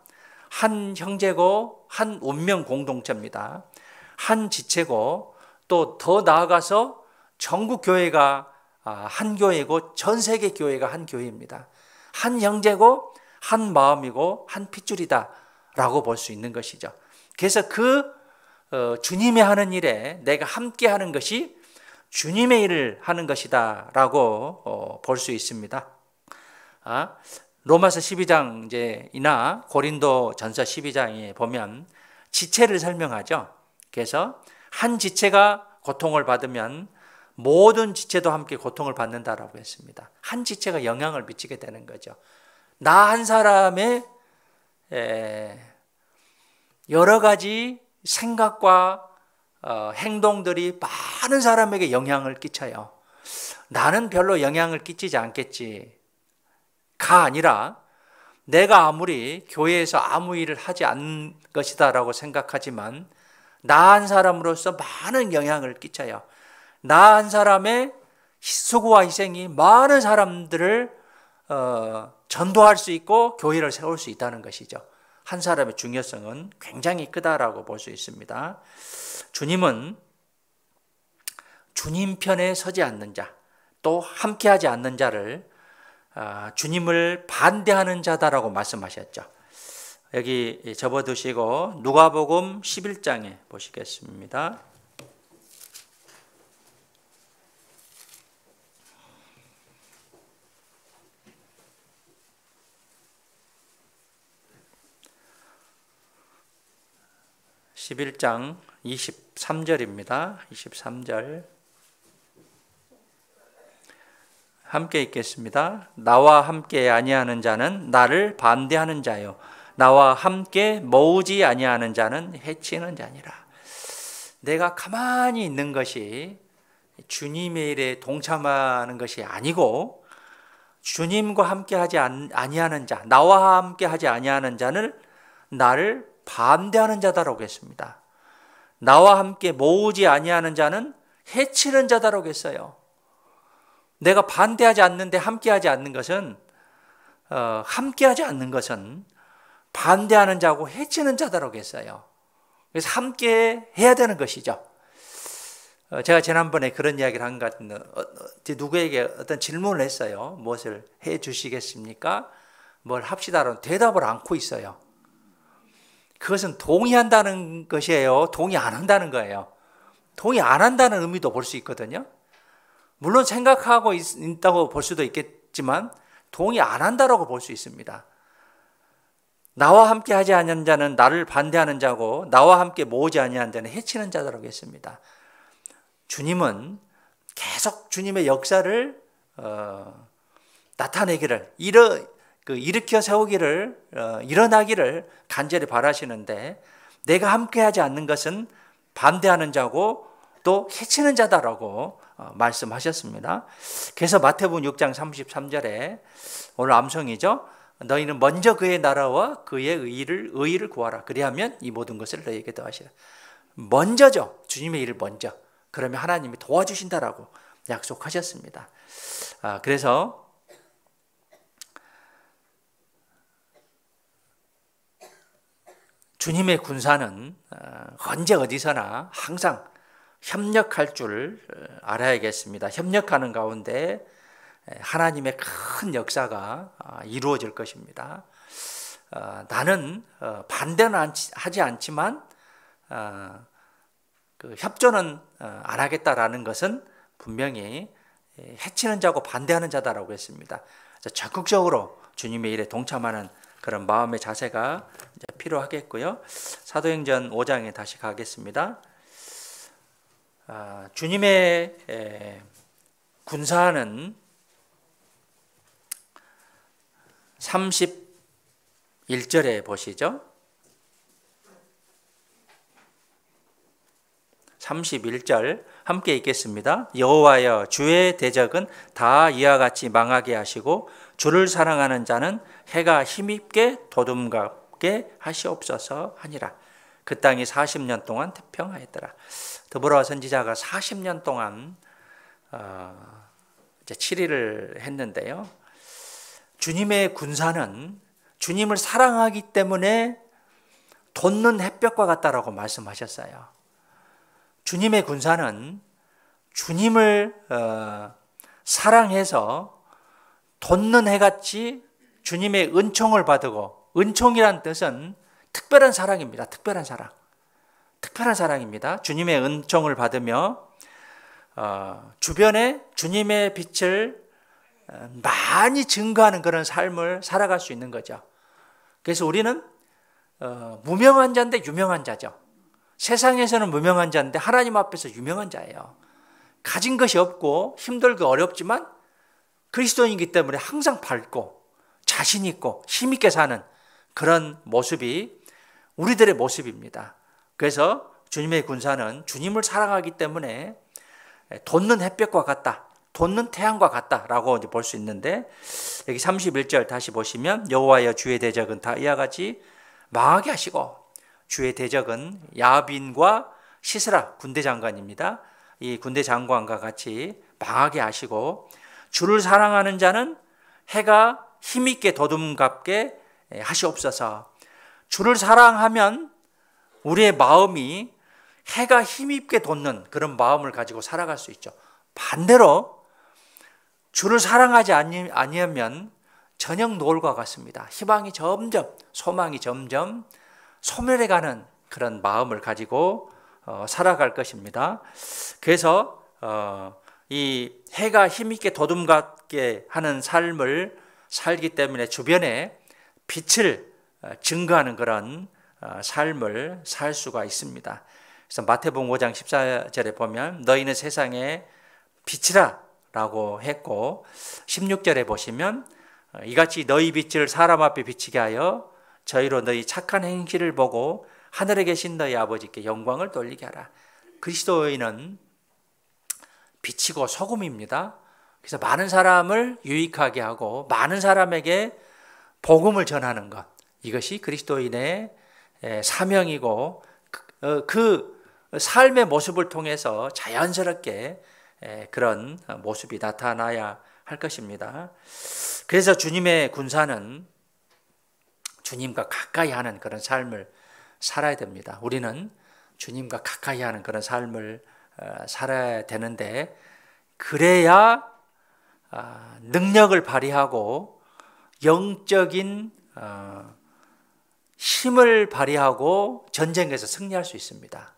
한 형제고 한 운명 공동체입니다. 한 지체고 또 더 나아가서 전국 교회가 한 교회고 전 세계 교회가 한 교회입니다. 한 형제고 한 마음이고 한 핏줄이다 라고 볼 수 있는 것이죠. 그래서 주님이 하는 일에 내가 함께 하는 것이 주님의 일을 하는 것이다 라고 볼 수 있습니다. 로마서 12장이나 고린도 전서 12장에 보면 지체를 설명하죠. 그래서 한 지체가 고통을 받으면 모든 지체도 함께 고통을 받는다라고 했습니다. 한 지체가 영향을 미치게 되는 거죠. 나 한 사람의 여러 가지 생각과 행동들이 많은 사람에게 영향을 끼쳐요. 나는 별로 영향을 끼치지 않겠지가 아니라 내가 아무리 교회에서 아무 일을 하지 않는 것이다 라고 생각하지만 나 한 사람으로서 많은 영향을 끼쳐요. 나 한 사람의 수고와 희생이 많은 사람들을 전도할 수 있고 교회를 세울 수 있다는 것이죠. 한 사람의 중요성은 굉장히 크다라고 볼 수 있습니다. 주님은 주님 편에 서지 않는 자, 또 함께하지 않는 자를 주님을 반대하는 자다라고 말씀하셨죠. 여기 접어두시고 누가복음 11장에 보시겠습니다. (11장) 23절입니다. 23절 함께 읽겠습니다. 나와 함께 아니하는 자는 나를 반대하는 자요 나와 함께 모으지 아니하는 자는 해치는 자니라. 내가 가만히 있는 것이 주님의 일에 동참하는 것이 아니고 주님과 함께하지 아니하는 자, 나와 함께하지 아니하는 자는 나를 반대하는 자다라고 했습니다. 나와 함께 모으지 아니하는 자는 해치는 자다라고 했어요. 내가 반대하지 않는데 함께하지 않는 것은 함께하지 않는 것은 반대하는 자고 해치는 자다라고 했어요. 그래서 함께 해야 되는 것이죠. 제가 지난번에 그런 이야기를 한 것 같은데 누구에게 어떤 질문을 했어요. 무엇을 해 주시겠습니까? 뭘 합시다라는 대답을 않고 있어요. 그것은 동의한다는 것이에요? 동의 안 한다는 거예요? 동의 안 한다는 의미도 볼 수 있거든요. 물론 생각하고 있다고 볼 수도 있겠지만 동의 안 한다라고 볼 수 있습니다. 나와 함께 하지 아니하는 자는 나를 반대하는 자고 나와 함께 모으지 아니하는 자는 해치는 자라고 했습니다. 주님은 계속 주님의 역사를 나타내기를 일으켜 세우기를 일어나기를 간절히 바라시는데 내가 함께하지 않는 것은 반대하는 자고 또 해치는 자다라고 말씀하셨습니다. 그래서 마태복음 6장 33절에 오늘 암송이죠. 너희는 먼저 그의 나라와 그의 의의를 구하라. 그리하면 이 모든 것을 너희에게 더하시라. 먼저죠. 주님의 일을 먼저. 그러면 하나님이 도와주신다라고 약속하셨습니다. 그래서 주님의 군사는 언제 어디서나 항상 협력할 줄 알아야겠습니다. 협력하는 가운데 하나님의 큰 역사가 이루어질 것입니다. 나는 반대는 하지 않지만 협조는 안 하겠다라는 것은 분명히 해치는 자고 반대하는 자다라고 했습니다. 적극적으로 주님의 일에 동참하는 그런 마음의 자세가 필요하겠고요. 사도행전 5장에 다시 가겠습니다. 주님의 군사는 31절에 보시죠. 31절 함께 읽겠습니다. 여호와여 주의 대적은 다 이와 같이 망하게 하시고 주를 사랑하는 자는 해가 힘있게 도둠갑게 하시옵소서 하니라. 그 땅이 40년 동안 태평하였더라. 드보라 선지자가 40년 동안 이제 7일을 했는데요. 주님의 군사는 주님을 사랑하기 때문에 돋는 햇볕과 같다라고 말씀하셨어요. 주님의 군사는 주님을 사랑해서 돋는 해같이 주님의 은총을 받고, 은총이란 뜻은 특별한 사랑입니다. 특별한 사랑. 특별한 사랑입니다. 주님의 은총을 받으며 주변에 주님의 빛을 많이 증거하는 그런 삶을 살아갈 수 있는 거죠. 그래서 우리는 무명한 자인데 유명한 자죠. 세상에서는 무명한 자인데 하나님 앞에서 유명한 자예요. 가진 것이 없고 힘들고 어렵지만 그리스도인이기 때문에 항상 밝고 자신 있고 힘 있게 사는 그런 모습이 우리들의 모습입니다. 그래서 주님의 군사는 주님을 사랑하기 때문에 돋는 햇볕과 같다, 돋는 태양과 같다라고 이제 볼 수 있는데, 여기 31절 다시 보시면 여호와여 주의 대적은 다 이와 같이 망하게 하시고, 주의 대적은 야빈과 시스라 군대 장관입니다. 이 군대 장관과 같이 망하게 하시고, 주를 사랑하는 자는 해가 힘있게 도둠갑게 하시옵소서. 주를 사랑하면 우리의 마음이 해가 힘있게 돋는 그런 마음을 가지고 살아갈 수 있죠. 반대로 주를 사랑하지 아니하면 저녁 노을과 같습니다. 희망이 점점, 소망이 점점 소멸해가는 그런 마음을 가지고 살아갈 것입니다. 그래서 이 해가 힘있게 도둠갑게 하는 삶을 살기 때문에 주변에 빛을 증거하는 그런 삶을 살 수가 있습니다. 그래서 마태복음 5장 14절에 보면 너희는 세상의 빛이라 라고 했고, 16절에 보시면 이같이 너희 빛을 사람 앞에 비치게 하여 저희로 너희 착한 행실을 보고 하늘에 계신 너희 아버지께 영광을 돌리게 하라. 그리스도인은 빛이고 소금입니다. 그래서 많은 사람을 유익하게 하고 많은 사람에게 복음을 전하는 것, 이것이 그리스도인의 사명이고 그 삶의 모습을 통해서 자연스럽게 그런 모습이 나타나야 할 것입니다. 그래서 주님의 군사는 주님과 가까이 하는 그런 삶을 살아야 됩니다. 우리는 주님과 가까이 하는 그런 삶을 살아야 되는데, 그래야 능력을 발휘하고 영적인 힘을 발휘하고 전쟁에서 승리할 수 있습니다.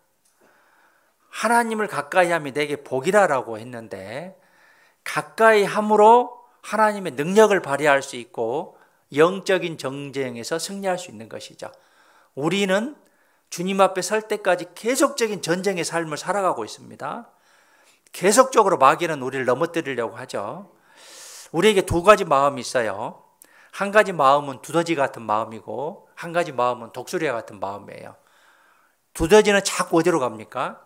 하나님을 가까이 함이 내게 복이라고 했는데, 가까이 함으로 하나님의 능력을 발휘할 수 있고 영적인 전쟁에서 승리할 수 있는 것이죠. 우리는 주님 앞에 설 때까지 계속적인 전쟁의 삶을 살아가고 있습니다. 계속적으로 마귀는 우리를 넘어뜨리려고 하죠. 우리에게 두 가지 마음이 있어요. 한 가지 마음은 두더지 같은 마음이고 한 가지 마음은 독수리와 같은 마음이에요. 두더지는 자꾸 어디로 갑니까?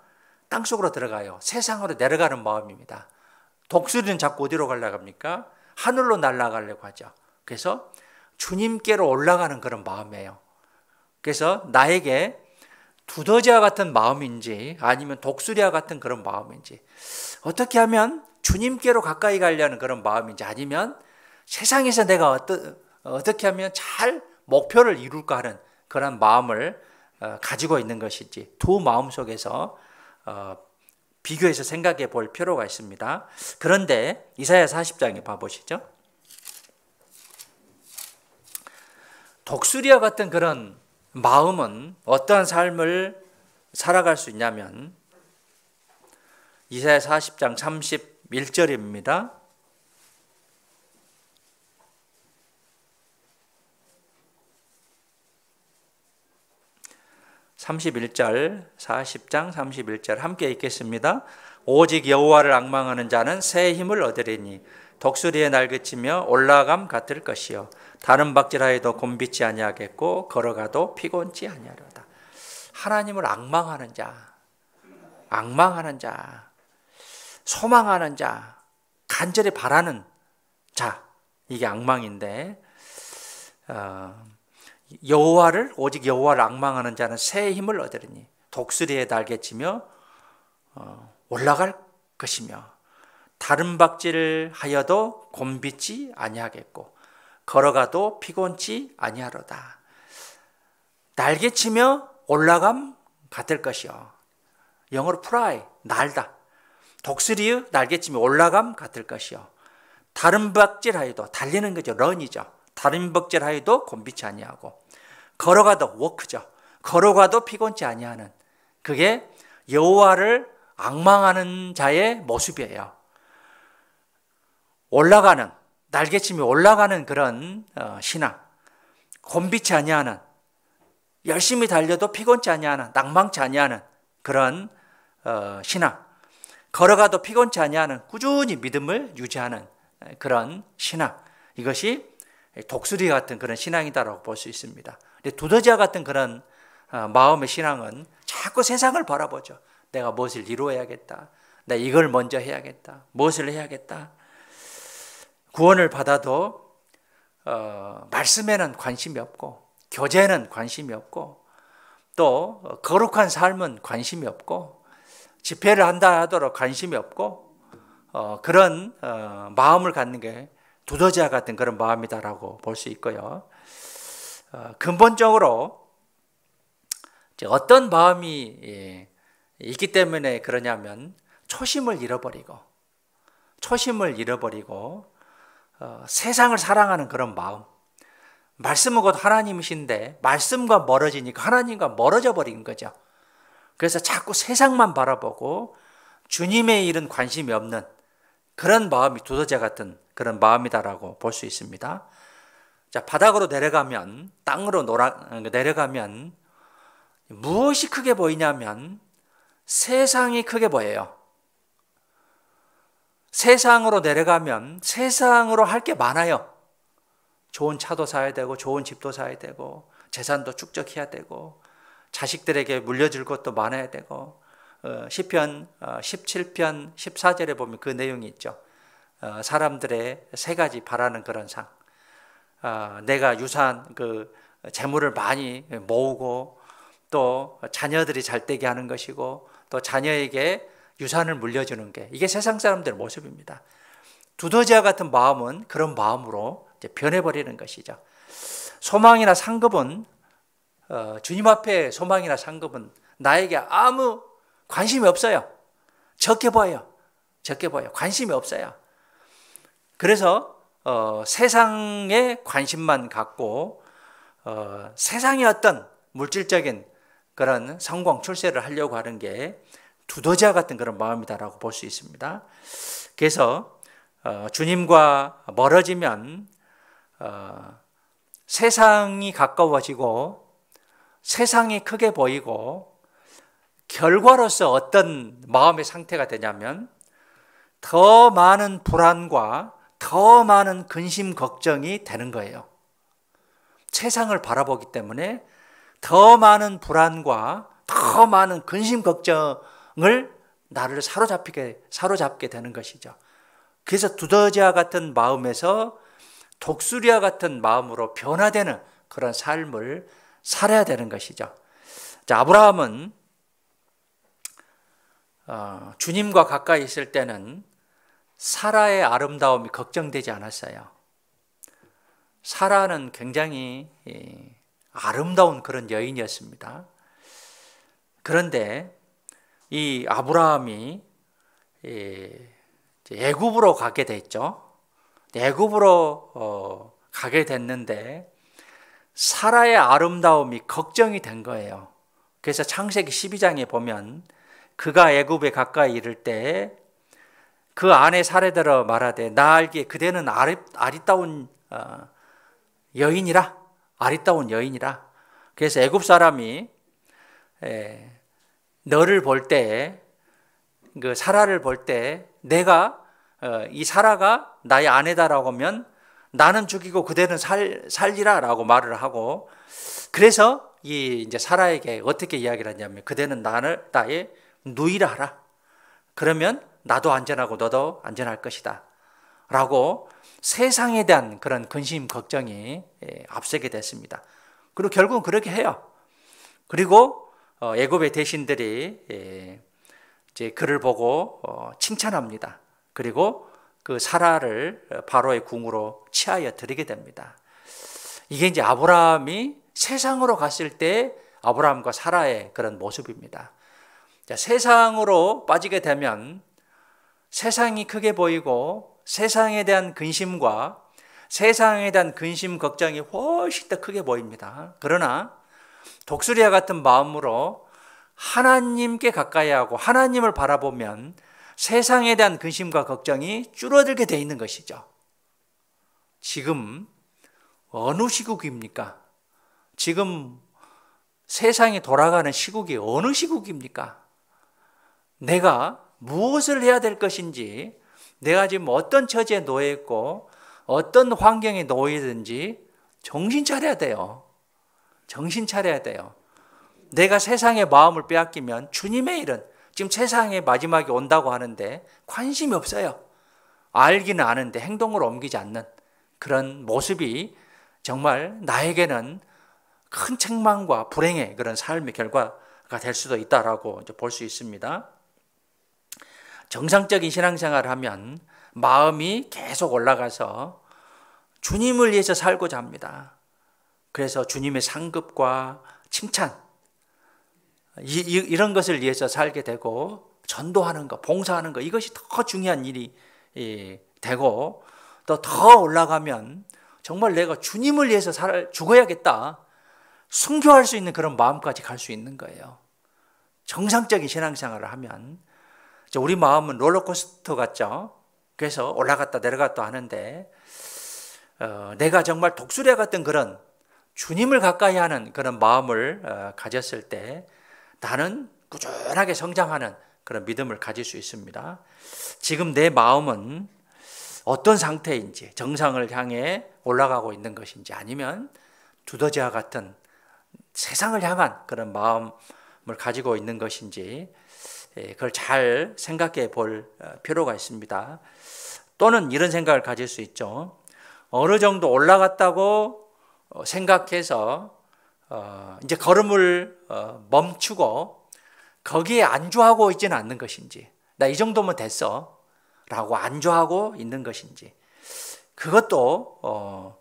땅속으로 들어가요. 세상으로 내려가는 마음입니다. 독수리는 자꾸 어디로 가려고 합니까? 하늘로 날아가려고 하죠. 그래서 주님께로 올라가는 그런 마음이에요. 그래서 나에게 두더지와 같은 마음인지 아니면 독수리와 같은 그런 마음인지, 어떻게 하면 주님께로 가까이 가려는 그런 마음인지, 아니면 세상에서 내가 어떻게 하면 잘 목표를 이룰까 하는 그런 마음을 가지고 있는 것인지, 두 마음 속에서 비교해서 생각해 볼 필요가 있습니다. 그런데 이사야 40장에 봐보시죠. 독수리와 같은 그런 마음은 어떠한 삶을 살아갈 수 있냐면, 이사야 40장 31절입니다. (31절) 40장 31절 함께 읽겠습니다. 오직 여호와를 앙망하는 자는 새 힘을 얻으리니 독수리의 날개치며 올라감 같을 것이요 다른 박질하여도 곤비지 아니하겠고 걸어가도 피곤치 아니하리로다. 하나님을 앙망하는 자, 앙망하는 자, 소망하는 자, 간절히 바라는 자, 이게 앙망인데, 오직 여호와를 앙망하는 자는 새 힘을 얻으리니 독수리의 날개치며 올라갈 것이며 다른 박질을 하여도 곤비지 아니하겠고 걸어가도 피곤치 아니하로다. 날개치며 올라감 같을 것이요, 영어로 fly, 날다. 독수리의 날개침이 올라감 같을 것이요 다름박질하여도 달리는 거죠. 런이죠. 다름박질하여도 곤비치 아니하고 걸어가도 워크죠. 걸어가도 피곤치 아니하는 그게 여호와를 앙망하는 자의 모습이에요. 올라가는 날개침이 올라가는 그런 신앙, 곤비치 아니하는 열심히 달려도 피곤치 아니하는 낭망치 아니하는 그런 신앙, 걸어가도 피곤치 아니하는 꾸준히 믿음을 유지하는 그런 신앙, 이것이 독수리 같은 그런 신앙이다라고 볼 수 있습니다. 두더지와 같은 그런 마음의 신앙은 자꾸 세상을 바라보죠. 내가 무엇을 이루어야겠다. 내가 이걸 먼저 해야겠다. 무엇을 해야겠다. 구원을 받아도 말씀에는 관심이 없고 교제는 관심이 없고 또 거룩한 삶은 관심이 없고 집회를 한다 하도록 관심이 없고 그런 마음을 갖는 게 두더지와 같은 그런 마음이다라고 볼 수 있고요. 근본적으로 어떤 마음이 있기 때문에 그러냐면 초심을 잃어버리고 세상을 사랑하는 그런 마음. 말씀은 곧 하나님이신데 말씀과 멀어지니까 하나님과 멀어져 버린 거죠. 그래서 자꾸 세상만 바라보고 주님의 일은 관심이 없는 그런 마음이 두더지 같은 그런 마음이다라고 볼 수 있습니다. 자, 바닥으로 내려가면 땅으로 내려가면 무엇이 크게 보이냐면 세상이 크게 보여요. 세상으로 내려가면 세상으로 할 게 많아요. 좋은 차도 사야 되고 좋은 집도 사야 되고 재산도 축적해야 되고 자식들에게 물려줄 것도 많아야 되고 시편 17편 14절에 보면 그 내용이 있죠. 사람들의 세 가지 바라는 그런 상. 내가 유산 그 재물을 많이 모으고 또 자녀들이 잘 되게 하는 것이고 또 자녀에게 유산을 물려주는 게 이게 세상 사람들의 모습입니다. 두더지와 같은 마음은 그런 마음으로 이제 변해버리는 것이죠. 소망이나 상급은 주님 앞에 소망이나 상급은 나에게 아무 관심이 없어요. 적게 보여요. 관심이 없어요. 그래서 세상에 관심만 갖고 세상의 어떤 물질적인 그런 성공 출세를 하려고 하는 게 두더지와 같은 그런 마음이다라고 볼 수 있습니다. 그래서 주님과 멀어지면 세상이 가까워지고 세상이 크게 보이고 결과로서 어떤 마음의 상태가 되냐면 더 많은 불안과 더 많은 근심 걱정이 되는 거예요. 세상을 바라보기 때문에 더 많은 불안과 더 많은 근심 걱정을 나를 사로잡게 되는 것이죠. 그래서 두더지와 같은 마음에서 독수리와 같은 마음으로 변화되는 그런 삶을 살아야 되는 것이죠. 자, 아브라함은 주님과 가까이 있을 때는 사라의 아름다움이 걱정되지 않았어요. 사라는 굉장히 아름다운 그런 여인이었습니다. 그런데 이 아브라함이 애굽으로 가게 됐죠. 애굽으로 가게 됐는데 사라의 아름다움이 걱정이 된 거예요. 그래서 창세기 12장에 보면 그가 애굽에 가까이 이를 때 그 아내 사례들어 말하되 나 알기에 그대는 아리따운 여인이라. 그래서 애굽 사람이 너를 볼 때, 그 사라를 볼 때 내가 이 사라가 나의 아내다라고 하면 나는 죽이고 그대는 살리라라고 말을 하고, 그래서 이 이제 사라에게 어떻게 이야기를 하냐면 그대는 나의 누이라 하라. 그러면 나도 안전하고 너도 안전할 것이다. 라고 세상에 대한 그런 근심 걱정이 앞서게 됐습니다. 그리고 결국은 그렇게 해요. 그리고 애굽의 대신들이 이제 그를 보고 칭찬합니다. 그리고 그 사라를 바로의 궁으로 취하여 드리게 됩니다. 이게 이제 아브라함이 세상으로 갔을 때 아브라함과 사라의 그런 모습입니다. 자, 세상으로 빠지게 되면 세상이 크게 보이고 세상에 대한 근심과 세상에 대한 근심, 걱정이 훨씬 더 크게 보입니다. 그러나 독수리와 같은 마음으로 하나님께 가까이 하고 하나님을 바라보면 세상에 대한 근심과 걱정이 줄어들게 돼 있는 것이죠. 지금 어느 시국입니까? 지금 세상이 돌아가는 시국이 어느 시국입니까? 내가 무엇을 해야 될 것인지, 내가 지금 어떤 처지에 놓여 있고 어떤 환경에 놓여 있든지 정신 차려야 돼요. 정신 차려야 돼요. 내가 세상의 마음을 빼앗기면 주님의 일은 지금 세상의 마지막이 온다고 하는데 관심이 없어요. 알기는 아는데 행동으로 옮기지 않는 그런 모습이 정말 나에게는 큰 책망과 불행의 그런 삶의 결과가 될 수도 있다라고 볼 수 있습니다. 정상적인 신앙생활을 하면 마음이 계속 올라가서 주님을 위해서 살고자 합니다. 그래서 주님의 상급과 칭찬, 이런 것을 위해서 살게 되고 전도하는 것, 봉사하는 것, 이것이 더 중요한 일이 되고 또 더 올라가면 정말 내가 주님을 위해서 죽어야겠다, 순교할 수 있는 그런 마음까지 갈 수 있는 거예요. 정상적인 신앙생활을 하면 우리 마음은 롤러코스터 같죠. 그래서 올라갔다 내려갔다 하는데 내가 정말 독수리와 같은 그런 주님을 가까이 하는 그런 마음을 가졌을 때 나는 꾸준하게 성장하는 그런 믿음을 가질 수 있습니다. 지금 내 마음은 어떤 상태인지, 정상을 향해 올라가고 있는 것인지, 아니면 두더지와 같은 세상을 향한 그런 마음을 가지고 있는 것인지, 그걸 잘 생각해 볼 필요가 있습니다. 또는 이런 생각을 가질 수 있죠. 어느 정도 올라갔다고 생각해서 이제 걸음을 멈추고 거기에 안주하고 있지는 않는 것인지, 나 이 정도면 됐어 라고 안주하고 있는 것인지, 그것도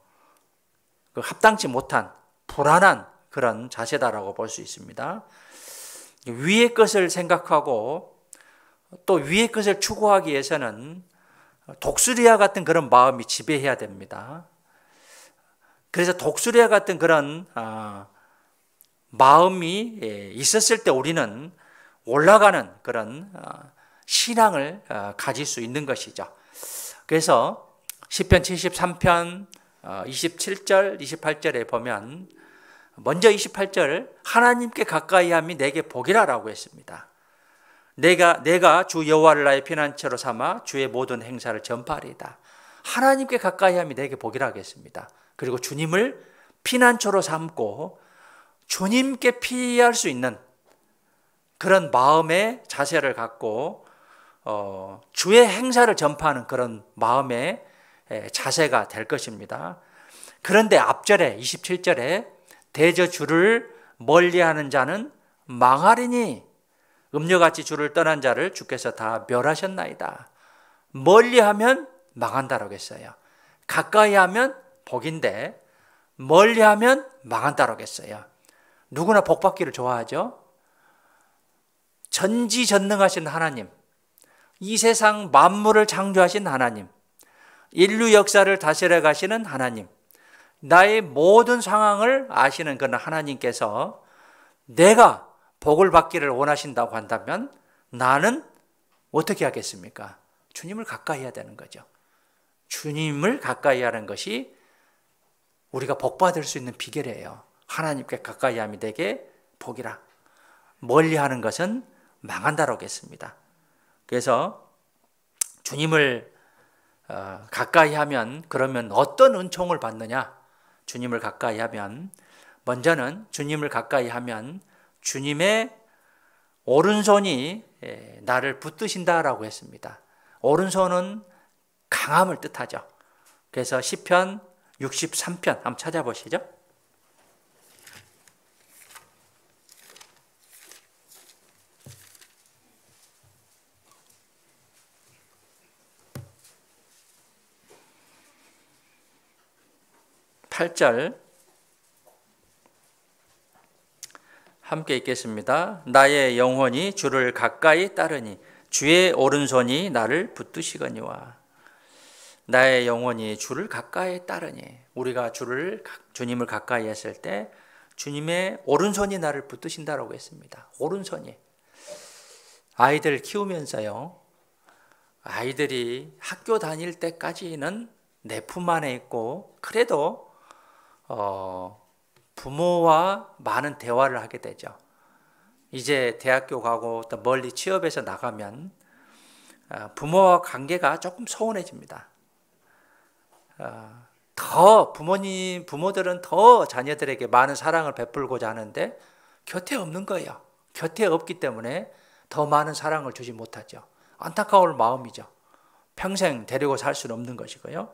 합당치 못한 불안한 그런 자세다라고 볼 수 있습니다. 위의 것을 생각하고 또 위의 것을 추구하기 위해서는 독수리와 같은 그런 마음이 지배해야 됩니다. 그래서 독수리와 같은 그런 마음이 있었을 때 우리는 올라가는 그런 신앙을 가질 수 있는 것이죠. 그래서 시편 73편 27절, 28절에 보면 먼저 28절, 하나님께 가까이 함이 내게 복이라라고 했습니다. 내가 주 여호와를 나의 피난처로 삼아 주의 모든 행사를 전파하리이다. 하나님께 가까이 함이 내게 복이라고 했습니다. 그리고 주님을 피난처로 삼고 주님께 피할 수 있는 그런 마음의 자세를 갖고 주의 행사를 전파하는 그런 마음의 자세가 될 것입니다. 그런데 앞절에 27절에 대저 주를 멀리하는 자는 망하리니 음녀같이 주를 떠난 자를 주께서 다 멸하셨나이다. 멀리하면 망한다라고 했어요. 가까이 하면 복인데 멀리하면 망한다라고 했어요. 누구나 복 받기를 좋아하죠. 전지전능하신 하나님, 이 세상 만물을 창조하신 하나님, 인류 역사를 다스려 가시는 하나님, 나의 모든 상황을 아시는 그런 하나님께서 내가 복을 받기를 원하신다고 한다면 나는 어떻게 하겠습니까? 주님을 가까이 해야 되는 거죠. 주님을 가까이 하는 것이 우리가 복 받을 수 있는 비결이에요. 하나님께 가까이 함이 되게 복이라. 멀리 하는 것은 망한다라고 했습니다. 그래서 주님을 가까이 하면 그러면 어떤 은총을 받느냐? 주님을 가까이 하면 먼저는 주님을 가까이 하면 주님의 오른손이 나를 붙드신다라고 했습니다. 오른손은 강함을 뜻하죠. 그래서 시편 63편 한번 찾아보시죠. (8절) 함께 읽겠습니다. 나의 영혼이 주를 가까이 따르니 주의 오른손이 나를 붙드시거니와. 나의 영혼이 주를 가까이 따르니. 우리가 주님을 가까이 했을 때 주님의 오른손이 나를 붙드신다라고 했습니다. 오른손이. 아이들 키우면서요, 아이들이 학교 다닐 때까지는 내 품 안에 있고, 그래도 부모와 많은 대화를 하게 되죠. 이제 대학교 가고 또 멀리 취업해서 나가면 부모와 관계가 조금 소원해집니다. 더 부모들은 더 자녀들에게 많은 사랑을 베풀고자 하는데 곁에 없는 거예요. 곁에 없기 때문에 더 많은 사랑을 주지 못하죠. 안타까울 마음이죠. 평생 데리고 살 수는 없는 것이고요.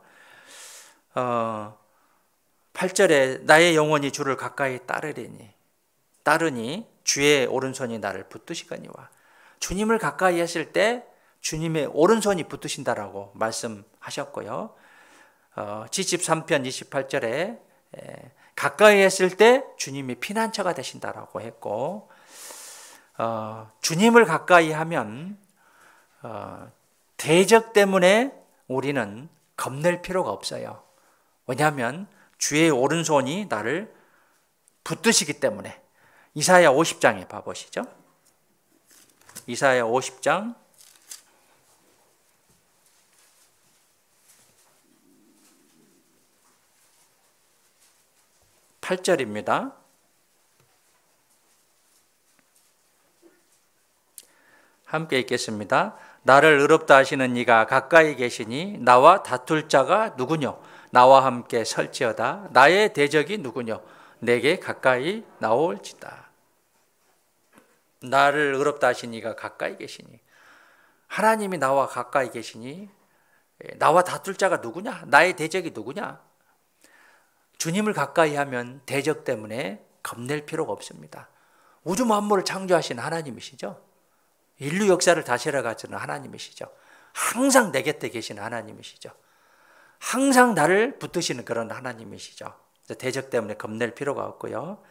8절에 나의 영혼이 주를 가까이 따르니 주의 오른손이 나를 붙드시거니와. 주님을 가까이 했을 때 주님의 오른손이 붙드신다라고 말씀하셨고요. 지집 3편 28절에 가까이 했을 때 주님이 피난처가 되신다라고 했고, 주님을 가까이 하면 대적 때문에 우리는 겁낼 필요가 없어요. 왜냐하면 주의 오른손이 나를 붙드시기 때문에. 이사야 50장에 봐보시죠. 이사야 50장 8절입니다. 함께 읽겠습니다. 나를 의롭다 하시는 이가 가까이 계시니 나와 다툴 자가 누구뇨? 나와 함께 설지어다. 나의 대적이 누구뇨? 내게 가까이 나올지다. 나를 의롭다 하신 이가 가까이 계시니, 하나님이 나와 가까이 계시니 나와 다툴 자가 누구냐? 나의 대적이 누구냐? 주님을 가까이 하면 대적 때문에 겁낼 필요가 없습니다. 우주 만물을 창조하신 하나님이시죠. 인류 역사를 다스려 가시는 하나님이시죠. 항상 내 곁에 계신 하나님이시죠. 항상 나를 붙드시는 그런 하나님이시죠. 대적 때문에 겁낼 필요가 없고요.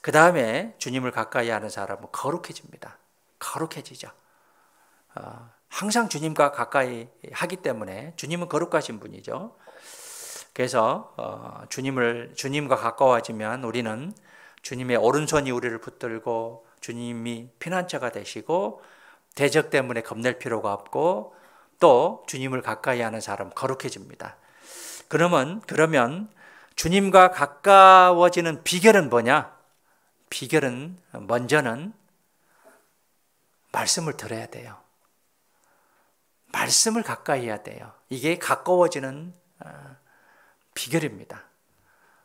그 다음에 주님을 가까이 하는 사람은 거룩해집니다. 거룩해지죠. 항상 주님과 가까이 하기 때문에 주님은 거룩하신 분이죠. 그래서 주님과 가까워지면 우리는 주님의 오른손이 우리를 붙들고 주님이 피난처가 되시고 대적 때문에 겁낼 필요가 없고 또 주님을 가까이 하는 사람 거룩해집니다. 그러면 주님과 가까워지는 비결은 뭐냐? 비결은 먼저는 말씀을 들어야 돼요. 말씀을 가까이 해야 돼요. 이게 가까워지는 비결입니다.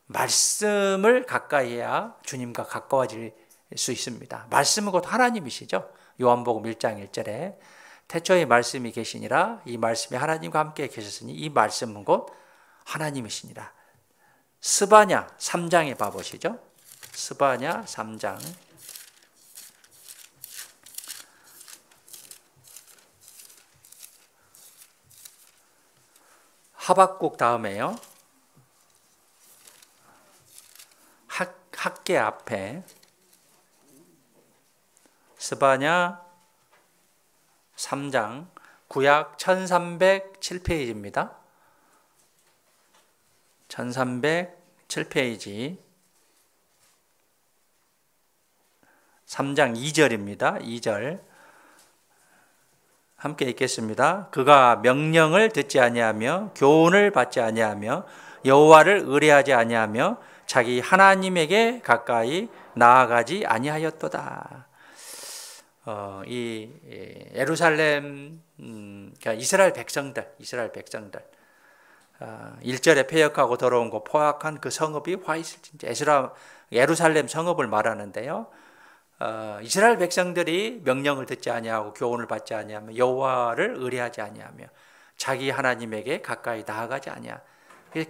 말씀을 가까이 해야 주님과 가까워질 수 있습니다. 말씀은 곧 하나님이시죠. 요한복음 1장 1절에 태초에 말씀이 계시니라. 이 말씀이 하나님과 함께 계셨으니 이 말씀은 곧 하나님이시니라. 스바냐 3장에 봐보시죠. 스바냐 3장 하박국 다음에요. 학계 앞에 스바냐 3장 구약 1307페이지입니다. 1307페이지 3장 2절입니다. 2절 함께 읽겠습니다. 그가 명령을 듣지 아니하며 교훈을 받지 아니하며 여호와를 의뢰하지 아니하며 자기 하나님에게 가까이 나아가지 아니하였도다. 이 예루살렘 그러니까 이스라엘 백성들 1절에 패역하고 더러운 거 포악한 그 성읍이 화 있을진지. 예루살렘 성읍을 말하는데요. 이스라엘 백성들이 명령을 듣지 아니하고 교훈을 받지 아니하며 여호와를 의뢰하지 아니하며 자기 하나님에게 가까이 나아가지 아니하.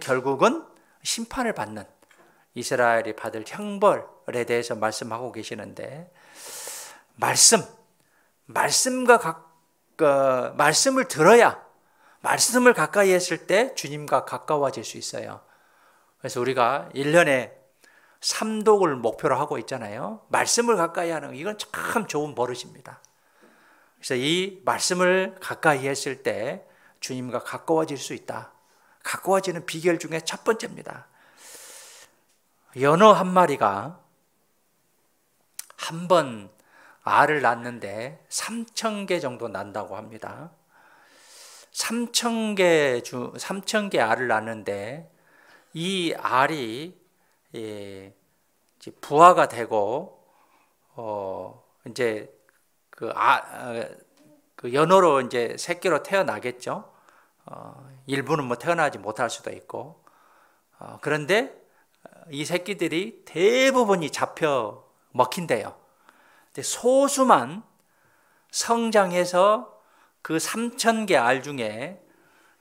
결국은 심판을 받는 이스라엘이 받을 형벌에 대해서 말씀하고 계시는데, 말씀을 들어야, 말씀을 가까이 했을 때 주님과 가까워질 수 있어요. 그래서 우리가 1년에 삼독을 목표로 하고 있잖아요. 말씀을 가까이 하는, 이건 참 좋은 버릇입니다. 그래서 이 말씀을 가까이 했을 때 주님과 가까워질 수 있다. 가까워지는 비결 중에 첫 번째입니다. 연어 한 마리가 한 번 알을 낳는데 3,000개 정도 난다고 합니다. 3,000개 알을 낳는데 이 알이 부화가 되고 이제 그 연어로 이제 새끼로 태어나겠죠. 일부는 뭐 태어나지 못할 수도 있고, 그런데 이 새끼들이 대부분이 잡혀 먹힌대요. 근데 소수만 성장해서 그 3,000개 알 중에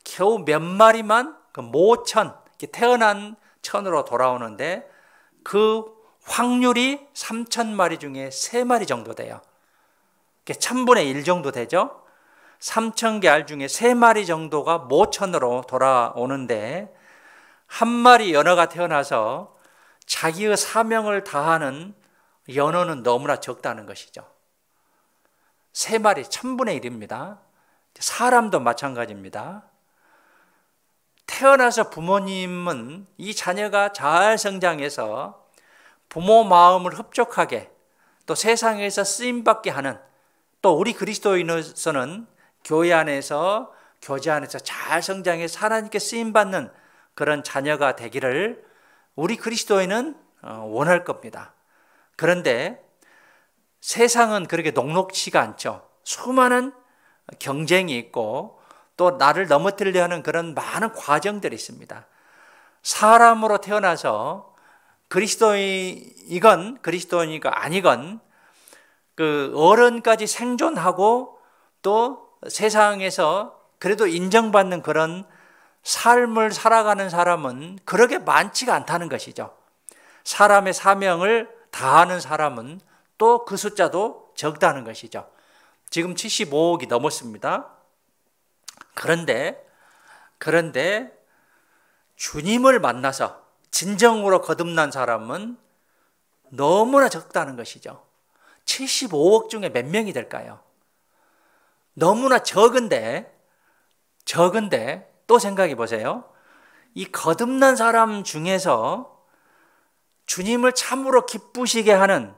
겨우 몇 마리만 그 모천, 태어난 천으로 돌아오는데 그 확률이 3,000마리 중에 3마리 정도 돼요. 1000분의 1 정도 되죠. 3,000개 알 중에 3마리 정도가 모천으로 돌아오는데 한 마리 연어가 태어나서 자기의 사명을 다하는 연어는 너무나 적다는 것이죠. 3마리 1000분의 1입니다. 사람도 마찬가지입니다. 태어나서 부모님은 이 자녀가 잘 성장해서 부모 마음을 흡족하게 또 세상에서 쓰임받게 하는, 또 우리 그리스도인으로서는 교회 안에서 교제 안에서 잘 성장해서 하나님께 쓰임받는 그런 자녀가 되기를 우리 그리스도인은 원할 겁니다. 그런데 세상은 그렇게 녹록치가 않죠. 수많은 경쟁이 있고 또 나를 넘어뜨리려 하는 그런 많은 과정들이 있습니다. 사람으로 태어나서 그리스도인이건 그리스도인이가 아니건 그 어른까지 생존하고 또 세상에서 그래도 인정받는 그런 삶을 살아가는 사람은 그렇게 많지가 않다는 것이죠. 사람의 사명을 다하는 사람은 또 그 숫자도 적다는 것이죠. 지금 75억이 넘었습니다. 그런데 주님을 만나서 진정으로 거듭난 사람은 너무나 적다는 것이죠. 75억 중에 몇 명이 될까요? 너무나 적은데 또 생각해 보세요. 이 거듭난 사람 중에서 주님을 참으로 기쁘시게 하는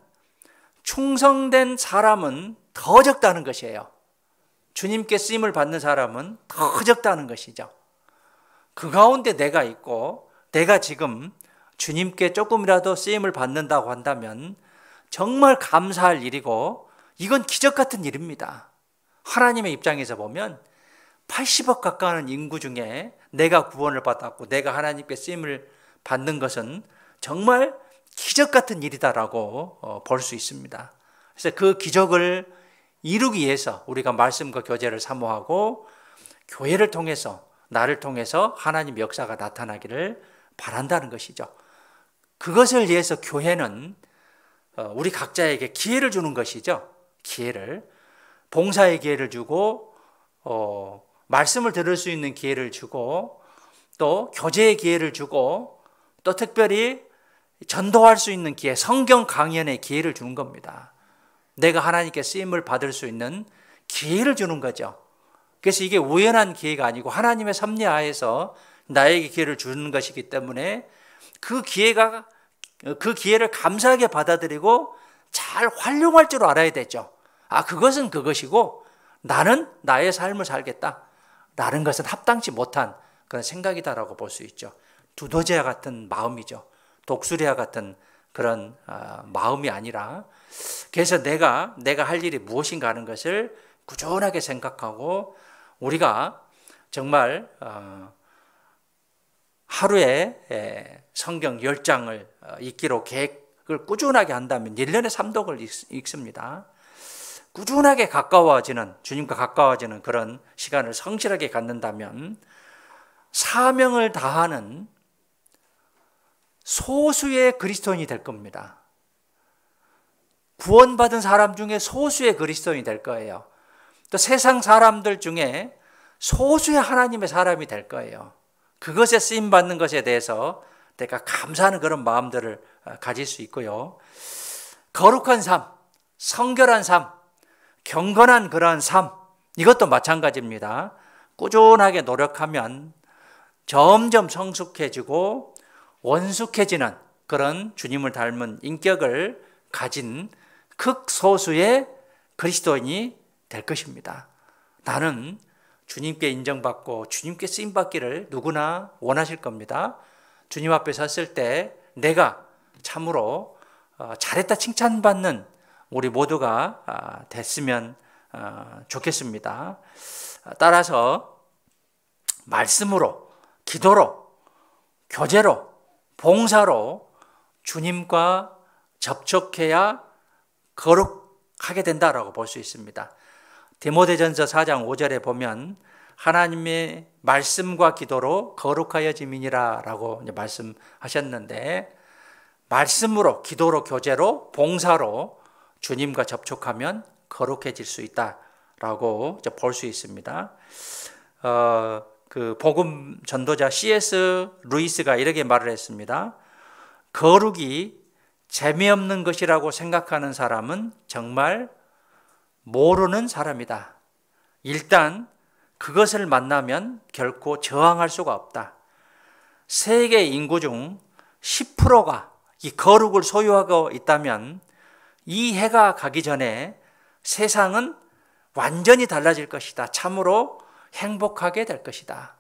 충성된 사람은 더 적다는 것이에요. 주님께 쓰임을 받는 사람은 더 적다는 것이죠. 그 가운데 내가 있고 내가 지금 주님께 조금이라도 쓰임을 받는다고 한다면 정말 감사할 일이고 이건 기적 같은 일입니다. 하나님의 입장에서 보면 80억 가까운 인구 중에 내가 구원을 받았고 내가 하나님께 쓰임을 받는 것은 정말 기적 같은 일이다라고 볼 수 있습니다. 그래서 그 기적을 이루기 위해서 우리가 말씀과 교제를 사모하고 교회를 통해서 나를 통해서 하나님 역사가 나타나기를 바란다는 것이죠. 그것을 위해서 교회는 우리 각자에게 기회를 주는 것이죠. 기회를, 봉사의 기회를 주고 말씀을 들을 수 있는 기회를 주고 또 교제의 기회를 주고 또 특별히 전도할 수 있는 기회, 성경 강연의 기회를 주는 겁니다. 내가 하나님께 쓰임을 받을 수 있는 기회를 주는 거죠. 그래서 이게 우연한 기회가 아니고 하나님의 섭리하에서 나에게 기회를 주는 것이기 때문에 그 기회를 감사하게 받아들이고 잘 활용할 줄 알아야 되죠. 그것은 그것이고 나는 나의 삶을 살겠다. 다른 것은 합당치 못한 그런 생각이다라고 볼 수 있죠. 두더지와 같은 마음이죠. 독수리와 같은 그런 마음이 아니라, 그래서 내가 할 일이 무엇인가 하는 것을 꾸준하게 생각하고 우리가 정말 하루에 성경 10장을 읽기로 계획을 꾸준하게 한다면 1년에 3독을 읽습니다. 꾸준하게 주님과 가까워지는 그런 시간을 성실하게 갖는다면 사명을 다하는 소수의 그리스도인이 될 겁니다. 구원받은 사람 중에 소수의 그리스도인이 될 거예요. 또 세상 사람들 중에 소수의 하나님의 사람이 될 거예요. 그것에 쓰임받는 것에 대해서 내가 감사하는 그런 마음들을 가질 수 있고요. 거룩한 삶, 성결한 삶, 경건한 그러한 삶, 이것도 마찬가지입니다. 꾸준하게 노력하면 점점 성숙해지고 원숙해지는 그런 주님을 닮은 인격을 가진 극소수의 그리스도인이 될 것입니다. 나는 주님께 인정받고 주님께 쓰임받기를 누구나 원하실 겁니다. 주님 앞에 섰을 때 내가 참으로 잘했다 칭찬받는 우리 모두가 됐으면 좋겠습니다. 따라서 말씀으로, 기도로, 교제로, 봉사로 주님과 접촉해야 거룩하게 된다라고 볼 수 있습니다. 디모데전서 4장 5절에 보면 하나님의 말씀과 기도로 거룩하여짐이니라 라고 말씀하셨는데, 말씀으로, 기도로, 교제로, 봉사로 주님과 접촉하면 거룩해질 수 있다라고 볼 수 있습니다. 그 복음 전도자 C.S. 루이스가 이렇게 말을 했습니다. 거룩이 재미없는 것이라고 생각하는 사람은 정말 모르는 사람이다. 일단 그것을 만나면 결코 저항할 수가 없다. 세계 인구 중 10%가 이 거룩을 소유하고 있다면 이 해가 가기 전에 세상은 완전히 달라질 것이다. 참으로 행복하게 될 것이다.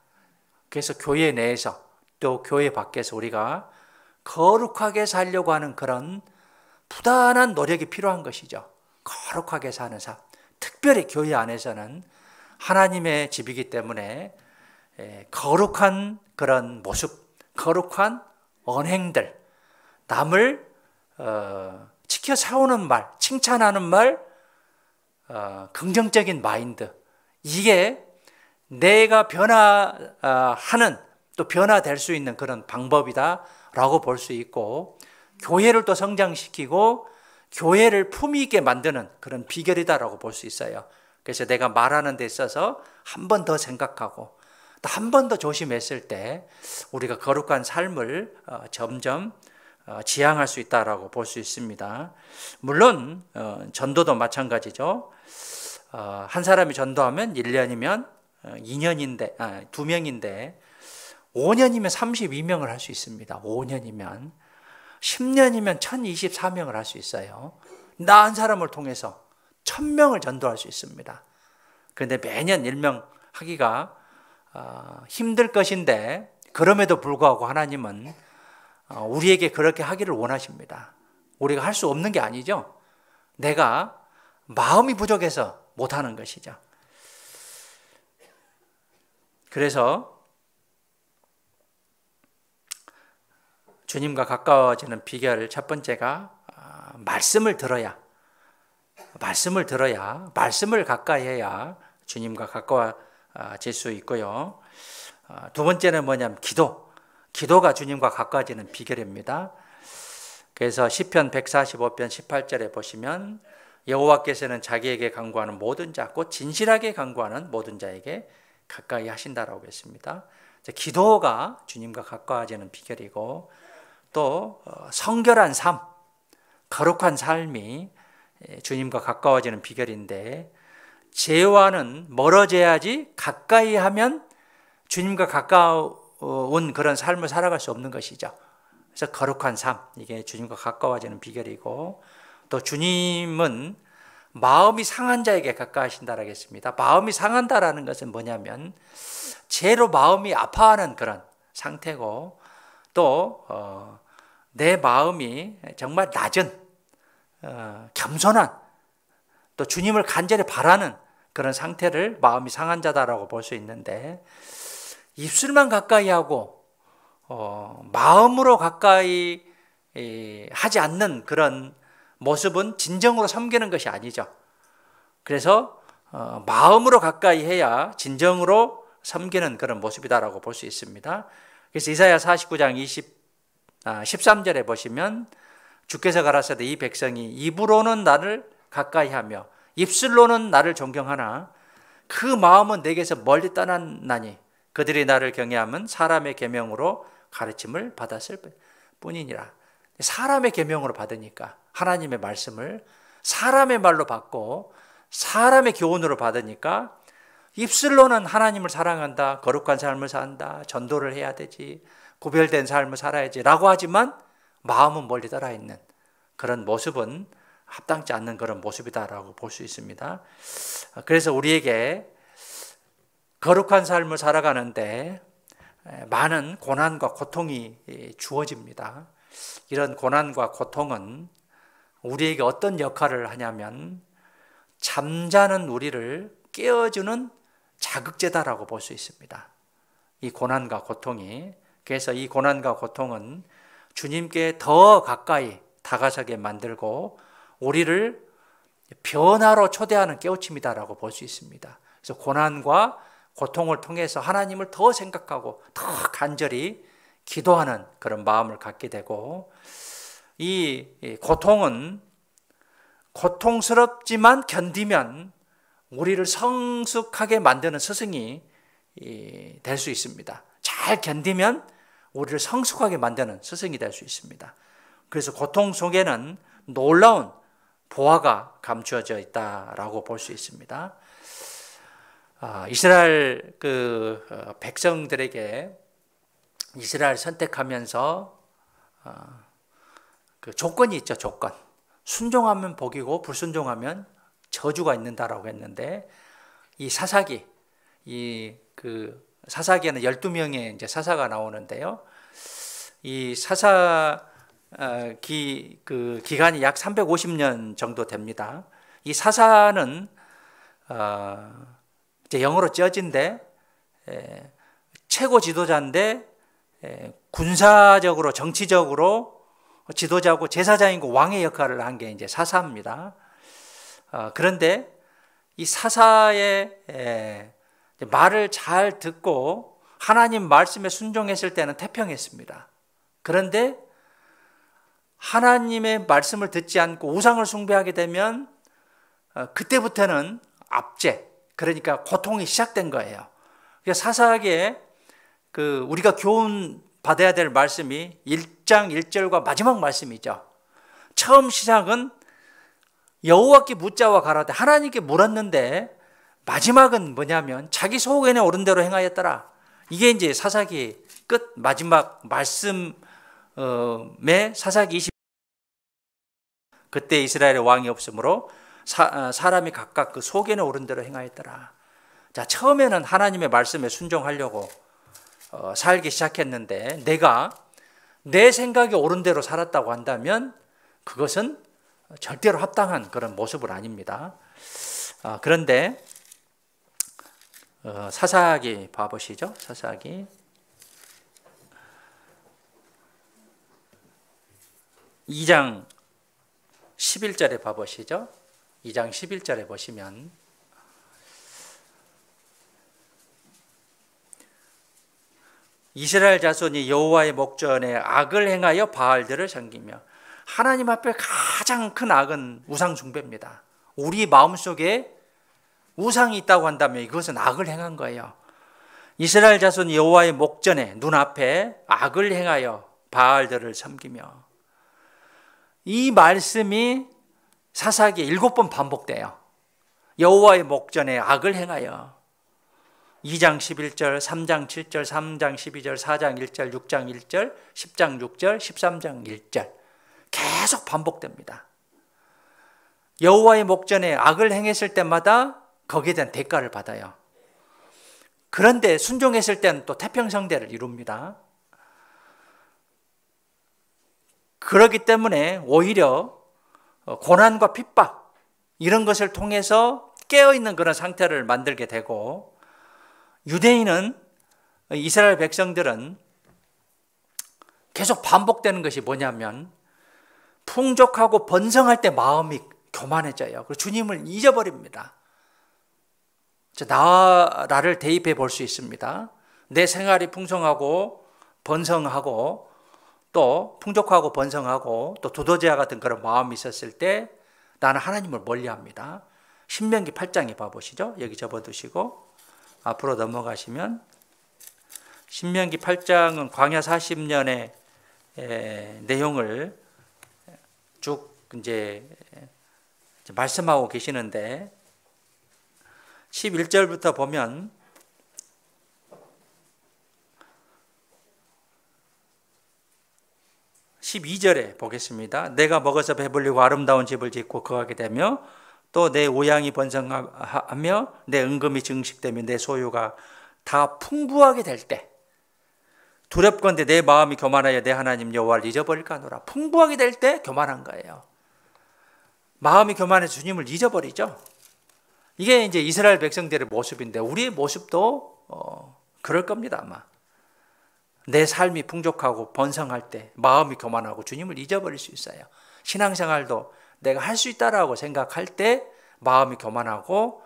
그래서 교회 내에서 또 교회 밖에서 우리가 거룩하게 살려고 하는 그런 부단한 노력이 필요한 것이죠. 거룩하게 사는 삶. 특별히 교회 안에서는 하나님의 집이기 때문에 거룩한 그런 모습, 거룩한 언행들, 남을 지켜 세우는 말, 칭찬하는 말, 긍정적인 마인드, 이게 내가 변화하는, 또 변화될 수 있는 그런 방법이다라고 볼 수 있고, 교회를 또 성장시키고 교회를 품위 있게 만드는 그런 비결이다라고 볼 수 있어요. 그래서 내가 말하는 데 있어서 한 번 더 생각하고 또 한 번 더 조심했을 때 우리가 거룩한 삶을 점점 지향할 수 있다라고 볼 수 있습니다. 물론 전도도 마찬가지죠. 한 사람이 전도하면 1년이면 2년인데 2명인데 5년이면 32명을 할 수 있습니다. 5년이면 10년이면 1024명을 할 수 있어요. 나 한 사람을 통해서 1000명을 전도할 수 있습니다. 그런데 매년 1명 하기가 힘들 것인데, 그럼에도 불구하고 하나님은 우리에게 그렇게 하기를 원하십니다. 우리가 할 수 없는 게 아니죠. 내가 마음이 부족해서 못하는 것이죠. 그래서 주님과 가까워지는 비결 첫 번째가 말씀을 들어야, 말씀을 가까이 해야 주님과 가까워질 수 있고요. 두 번째는 뭐냐면 기도가 주님과 가까워지는 비결입니다. 그래서 시편 145편 18절에 보시면 여호와께서는 자기에게 간구하는 모든 자, 곧 진실하게 간구하는 모든 자에게 가까이 하신다라고 했습니다. 기도가 주님과 가까워지는 비결이고, 또 성결한 삶, 거룩한 삶이 주님과 가까워지는 비결인데, 죄와는 멀어져야지 가까이 하면 주님과 가까운 그런 삶을 살아갈 수 없는 것이죠. 그래서 거룩한 삶, 이게 주님과 가까워지는 비결이고, 또 주님은 마음이 상한 자에게 가까우신다라고 했습니다. 마음이 상한다라는 것은 뭐냐면 죄로 마음이 아파하는 그런 상태고, 또 내 마음이 정말 낮은 겸손한, 또 주님을 간절히 바라는 그런 상태를 마음이 상한 자다라고 볼 수 있는데, 입술만 가까이 하고 마음으로 가까이 하지 않는 그런 모습은 진정으로 섬기는 것이 아니죠. 그래서 마음으로 가까이 해야 진정으로 섬기는 그런 모습이다라고 볼 수 있습니다. 그래서 이사야 49장 13절에 보시면 주께서 가라사대 이 백성이 입으로는 나를 가까이 하며 입술로는 나를 존경하나 그 마음은 내게서 멀리 떠났나니 그들이 나를 경외함은 사람의 계명으로 가르침을 받았을 뿐이니라. 사람의 계명으로 받으니까 하나님의 말씀을 사람의 말로 받고 사람의 교훈으로 받으니까 입술로는 하나님을 사랑한다, 거룩한 삶을 산다, 전도를 해야 되지, 구별된 삶을 살아야지 라고 하지만 마음은 멀리 떠나 있는 그런 모습은 합당치 않는 그런 모습이다라고 볼 수 있습니다. 그래서 우리에게 거룩한 삶을 살아가는데 많은 고난과 고통이 주어집니다. 이런 고난과 고통은 우리에게 어떤 역할을 하냐면 잠자는 우리를 깨워주는 자극제다라고 볼 수 있습니다. 이 고난과 고통이. 그래서 이 고난과 고통은 주님께 더 가까이 다가서게 만들고 우리를 변화로 초대하는 깨우침이다라고 볼 수 있습니다. 그래서 고난과 고통을 통해서 하나님을 더 생각하고 더 간절히 기도하는 그런 마음을 갖게 되고, 이 고통은 고통스럽지만 견디면 우리를 성숙하게 만드는 스승이 될 수 있습니다. 잘 견디면 우리를 성숙하게 만드는 스승이 될 수 있습니다. 그래서 고통 속에는 놀라운 보화가 감추어져 있다라고 볼 수 있습니다. 이스라엘 백성들에게 이스라엘 선택하면서 그 조건이 있죠. 조건. 순종하면 복이고 불순종하면 저주가 있는다라고 했는데, 이 사사기, 사사기에는 12명의 이제 사사가 나오는데요. 이 사사 기간이 약 350년 정도 됩니다. 이 사사는 이제 영어로 저지인데 최고 지도자인데 군사적으로 정치적으로 지도자고 제사장이고 왕의 역할을 한 게 이제 사사입니다. 그런데 이 사사의 말을 잘 듣고 하나님 말씀에 순종했을 때는 태평했습니다. 그런데 하나님의 말씀을 듣지 않고 우상을 숭배하게 되면 그때부터는 압제, 그러니까 고통이 시작된 거예요. 그래서 사사기에 우리가 교훈 받아야 될 말씀이 1장 1절과 마지막 말씀이죠. 처음 시작은 여호와께 묻자와 가라되, 하나님께 물었는데 마지막은 뭐냐면 자기 소견에 오른 대로 행하였더라. 이게 이제 사사기 끝 마지막 말씀의 사사기 20. 그때 이스라엘의 왕이 없으므로 사람이 각각 그 소견에 오른 대로 행하였더라. 자, 처음에는 하나님의 말씀에 순종하려고 살기 시작했는데 내가 내 생각에 옳은 대로 살았다고 한다면 그것은 절대로 합당한 그런 모습은 아닙니다. 그런데 사사기 봐보시죠. 사사기 2장 11절에 봐보시죠. 2장 11절에 보시면 이스라엘 자손이 여호와의 목전에 악을 행하여 바알들을 섬기며, 하나님 앞에 가장 큰 악은 우상 숭배입니다. 우리 마음속에 우상이 있다고 한다면 이것은 악을 행한 거예요. 이스라엘 자손이 여호와의 목전에 눈앞에 악을 행하여 바알들을 섬기며, 이 말씀이 사사기에 7번 반복돼요. 여호와의 목전에 악을 행하여. 2장 11절, 3장 7절, 3장 12절, 4장 1절, 6장 1절, 10장 6절, 13장 1절 계속 반복됩니다. 여호와의 목전에 악을 행했을 때마다 거기에 대한 대가를 받아요. 그런데 순종했을 때는 또 태평성대를 이룹니다. 그렇기 때문에 오히려 고난과 핍박 이런 것을 통해서 깨어있는 그런 상태를 만들게 되고, 유대인은, 이스라엘 백성들은 계속 반복되는 것이 뭐냐면 풍족하고 번성할 때 마음이 교만해져요. 그리고 주님을 잊어버립니다. 나를 대입해 볼 수 있습니다. 내 생활이 풍성하고 번성하고 또 풍족하고 번성하고 또 두더지와 같은 그런 마음이 있었을 때 나는 하나님을 멀리합니다. 신명기 8장에 봐보시죠. 여기 접어두시고 앞으로 넘어가시면 신명기 8장은 광야 40년의 내용을 쭉 이제 말씀하고 계시는데, 11절부터 보면 12절에 보겠습니다. 내가 먹어서 배불리고 아름다운 집을 짓고 거하게 되며 또 내 우양이 번성하며 내 은금이 증식되며 내 소유가 다 풍부하게 될 때 두렵건대 내 마음이 교만하여 내 하나님 여호와를 잊어버릴까 하노라. 풍부하게 될 때 교만한 거예요. 마음이 교만해서 주님을 잊어버리죠. 이게 이제 이스라엘 백성들의 모습인데 우리의 모습도 그럴 겁니다. 아마 내 삶이 풍족하고 번성할 때 마음이 교만하고 주님을 잊어버릴 수 있어요. 신앙생활도 내가 할 수 있다라고 생각할 때 마음이 교만하고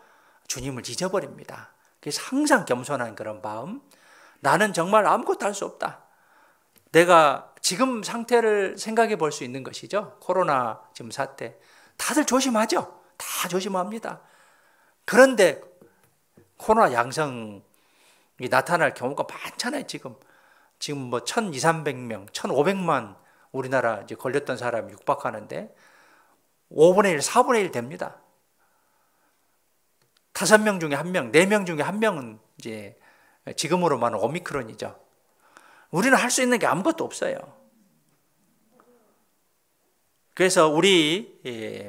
주님을 잊어버립니다. 그래서 항상 겸손한 그런 마음, 나는 정말 아무것도 할 수 없다. 내가 지금 상태를 생각해 볼 수 있는 것이죠. 코로나 지금 사태 다들 조심하죠. 다 조심합니다. 그런데 코로나 양성이 나타날 경우가 많잖아요. 지금 뭐 1,200~1,300명, 1,500만 우리나라 이제 걸렸던 사람이 육박하는데 5분의 1, 4분의 1 됩니다. 5명 중에 1명, 4명 중에 1명은 이제 지금으로 말하는 오미크론이죠. 우리는 할 수 있는 게 아무것도 없어요. 그래서 우리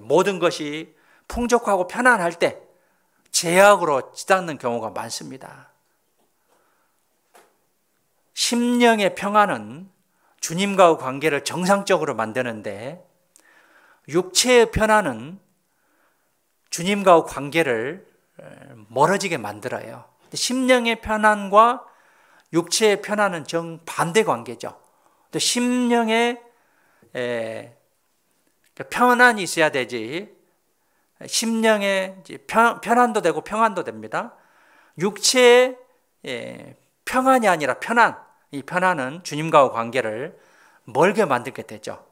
모든 것이 풍족하고 편안할 때 제약으로 치닫는 경우가 많습니다. 심령의 평안은 주님과의 관계를 정상적으로 만드는데 육체의 편안은 주님과의 관계를 멀어지게 만들어요. 심령의 편안과 육체의 편안은 정반대 관계죠. 심령의 편안이 있어야 되지, 심령의 편안도 되고 평안도 됩니다. 육체의 평안이 아니라 편안, 이 편안은 주님과의 관계를 멀게 만들게 되죠.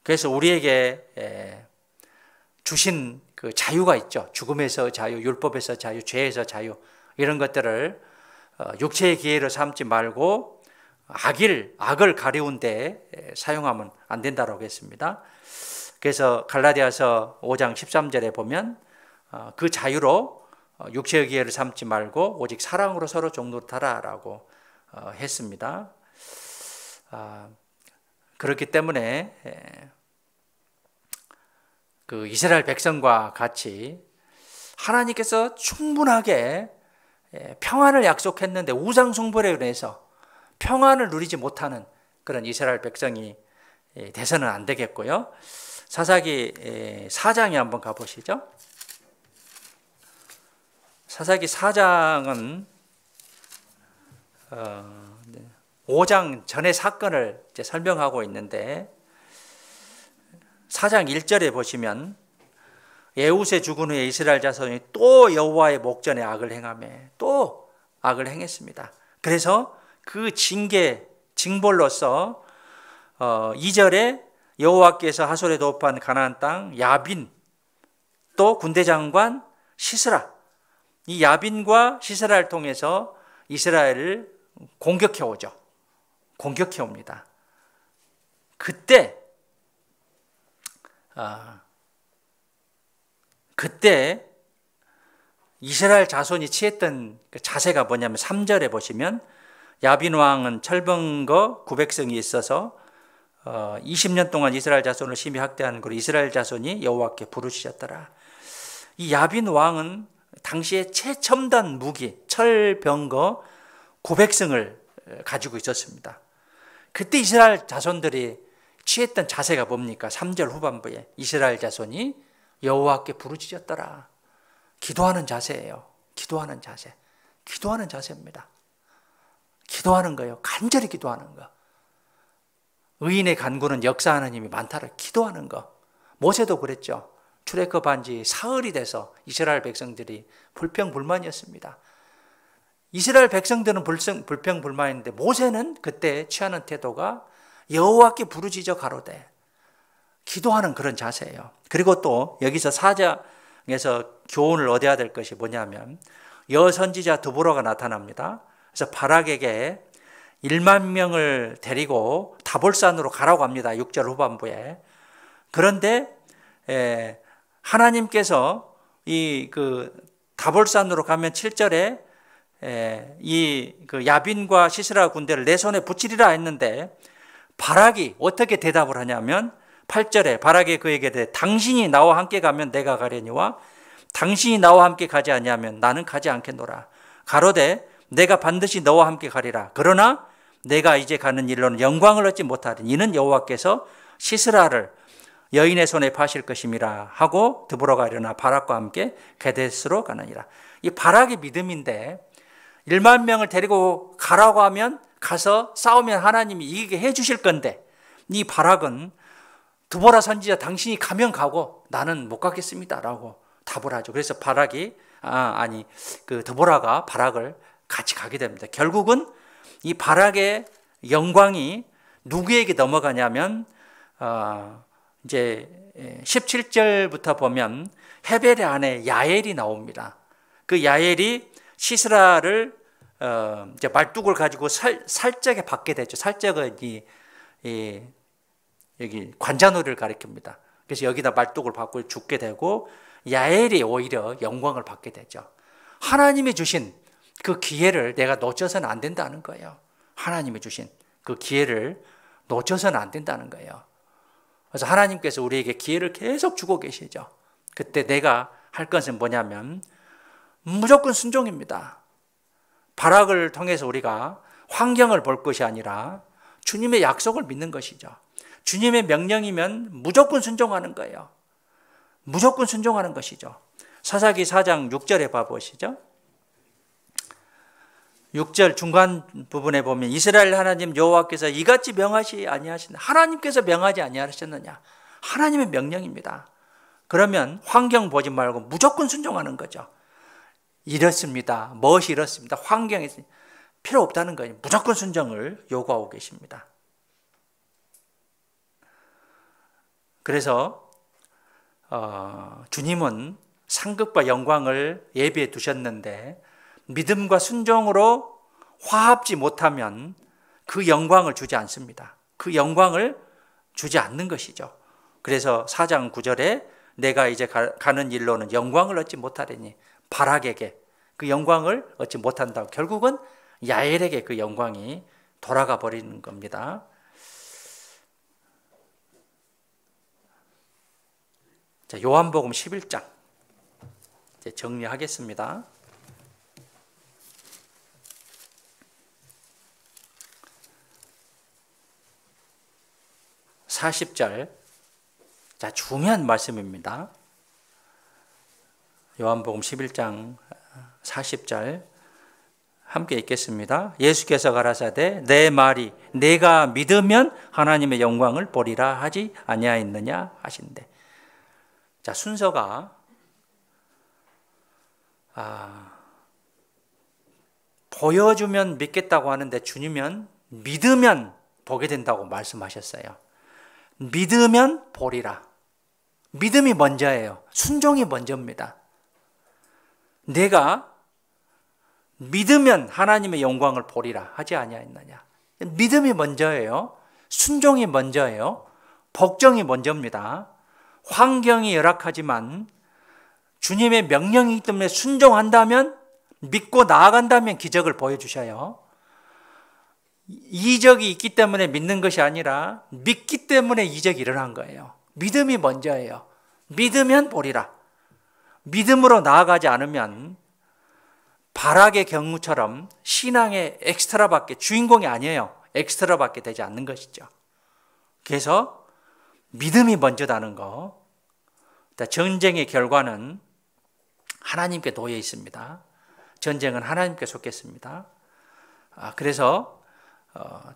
그래서 우리에게 주신 그 자유가 있죠. 죽음에서 자유, 율법에서 자유, 죄에서 자유, 이런 것들을 육체의 기회로 삼지 말고 악을 가리운 데 사용하면 안 된다고 했습니다. 그래서 갈라디아서 5장 13절에 보면 그 자유로 육체의 기회를 삼지 말고 오직 사랑으로 서로 종노릇하라라고 했습니다. 그렇기 때문에 그 이스라엘 백성과 같이 하나님께서 충분하게 평안을 약속했는데 우상 숭배로 인해서 평안을 누리지 못하는 그런 이스라엘 백성이 돼서는 안 되겠고요. 사사기 4장에 한번 가보시죠. 사사기 4장은 5장 전의 사건을 이제 설명하고 있는데 4장 1절에 보시면 에훗의 죽은 후에 이스라엘 자손이 또 여호와의 목전에 악을 행하며 또 악을 행했습니다. 그래서 그 징벌로서 2절에 여호와께서 하솔에 도읍한 가나안 땅 야빈 또 군대 장관 시스라, 이 야빈과 시스라를 통해서 이스라엘을 공격해 오죠. 공격해 옵니다. 그때 이스라엘 자손이 취했던 그 자세가 뭐냐면 3절에 보시면 야빈 왕은 철병거 900성이 있어서 20년 동안 이스라엘 자손을 심히 학대한 그로 이스라엘 자손이 여호와께 부르짖었더라. 이 야빈 왕은 당시에 최첨단 무기 철병거 900성을 가지고 있었습니다. 그때 이스라엘 자손들이 취했던 자세가 뭡니까? 3절 후반부에 이스라엘 자손이 여호와께 부르짖었더라. 기도하는 자세예요. 기도하는 자세. 기도하는 자세입니다. 기도하는 거예요. 간절히 기도하는 거. 의인의 간구는 역사하는 힘이 많다를 기도하는 거. 모세도 그랬죠. 출애굽한 지 사흘이 돼서 이스라엘 백성들이 불평불만이었습니다. 이스라엘 백성들은 불평불만인데 모세는 그때 취하는 태도가 여호와께 부르짖어 가로되 기도하는 그런 자세예요. 그리고 또 여기서 4장에서 교훈을 얻어야 될 것이 뭐냐면 여선지자 드보라가 나타납니다. 그래서 바락에게 1만 명을 데리고 다볼산으로 가라고 합니다. 6절 후반부에. 그런데 하나님께서 이 그 다볼산으로 가면 7절에 이 그 야빈과 시스라 군대를 내 손에 붙이리라 했는데 바락이 어떻게 대답을 하냐면 8절에 바락이 그에게 대해 당신이 나와 함께 가면 내가 가려니와 당신이 나와 함께 가지 아니하면 나는 가지 않겠노라. 가로되 내가 반드시 너와 함께 가리라. 그러나 내가 이제 가는 일로는 영광을 얻지 못하리니 이는 여호와께서 시스라를 여인의 손에 파실 것임이라 하고 드보라가 일어나 바락과 함께 게데스로 가느니라. 이 바락의 믿음인데 1만 명을 데리고 가라고 하면 가서 싸우면 하나님이 이기게 해 주실 건데 이 바락은 드보라 선지자 당신이 가면 가고 나는 못 가겠습니다 라고 답을 하죠. 그래서 바락이 그 드보라가 바락을 같이 가게 됩니다. 결국은 이 바락의 영광이 누구에게 넘어가냐면 이제 17절부터 보면 헤벨의 아내 야엘이 나옵니다. 그 야엘이 시스라를 이제 말뚝을 가지고 살짝에 받게 되죠. 살짝은 여기 관자놀이를 가리킵니다. 그래서 여기다 말뚝을 받고 죽게 되고 야엘이 오히려 영광을 받게 되죠. 하나님이 주신 그 기회를 내가 놓쳐서는 안 된다는 거예요. 하나님이 주신 그 기회를 놓쳐서는 안 된다는 거예요. 그래서 하나님께서 우리에게 기회를 계속 주고 계시죠. 그때 내가 할 것은 뭐냐면 무조건 순종입니다. 바락을 통해서 우리가 환경을 볼 것이 아니라 주님의 약속을 믿는 것이죠. 주님의 명령이면 무조건 순종하는 거예요. 무조건 순종하는 것이죠. 사사기 4장 6절에 봐보시죠. 6절 중간 부분에 보면 이스라엘 하나님 여호와께서 이같이 명하시 아니하시나 하나님께서 명하지 아니하셨느냐. 하나님의 명령입니다. 그러면 환경 보지 말고 무조건 순종하는 거죠. 이렇습니다. 무엇이 이렇습니다. 환경이 필요 없다는 거예요. 무조건 순종을 요구하고 계십니다. 그래서 주님은 상급과 영광을 예비해 두셨는데 믿음과 순종으로 화합지 못하면 그 영광을 주지 않습니다. 그 영광을 주지 않는 것이죠. 그래서 4장 9절에 내가 이제 가는 일로는 영광을 얻지 못하리니 바락에게 그 영광을 얻지 못한다고 결국은 야엘에게 그 영광이 돌아가 버리는 겁니다. 자, 요한복음 11장 이제 정리하겠습니다. (40절) 자, 중요한 말씀입니다. 요한복음 11장 40절 함께 읽겠습니다. 예수께서 가라사대 내 말이 내가 믿으면 하나님의 영광을 보리라 하지 아니하였느냐 하신대. 자, 순서가 보여주면 믿겠다고 하는데 주님은 믿으면 보게 된다고 말씀하셨어요. 믿으면 보리라. 믿음이 먼저예요. 순종이 먼저입니다. 내가 믿으면 하나님의 영광을 보리라 하지 아니하였느냐. 믿음이 먼저예요. 순종이 먼저예요. 복종이 먼저입니다. 환경이 열악하지만 주님의 명령이기 때문에 순종한다면, 믿고 나아간다면 기적을 보여주셔요. 이적이 있기 때문에 믿는 것이 아니라 믿기 때문에 이적이 일어난 거예요. 믿음이 먼저예요. 믿으면 보리라. 믿음으로 나아가지 않으면 바락의 경우처럼 신앙의 엑스트라밖에, 주인공이 아니에요. 엑스트라밖에 되지 않는 것이죠. 그래서 믿음이 먼저다는 거. 전쟁의 결과는 하나님께 놓여 있습니다. 전쟁은 하나님께 속했습니다. 그래서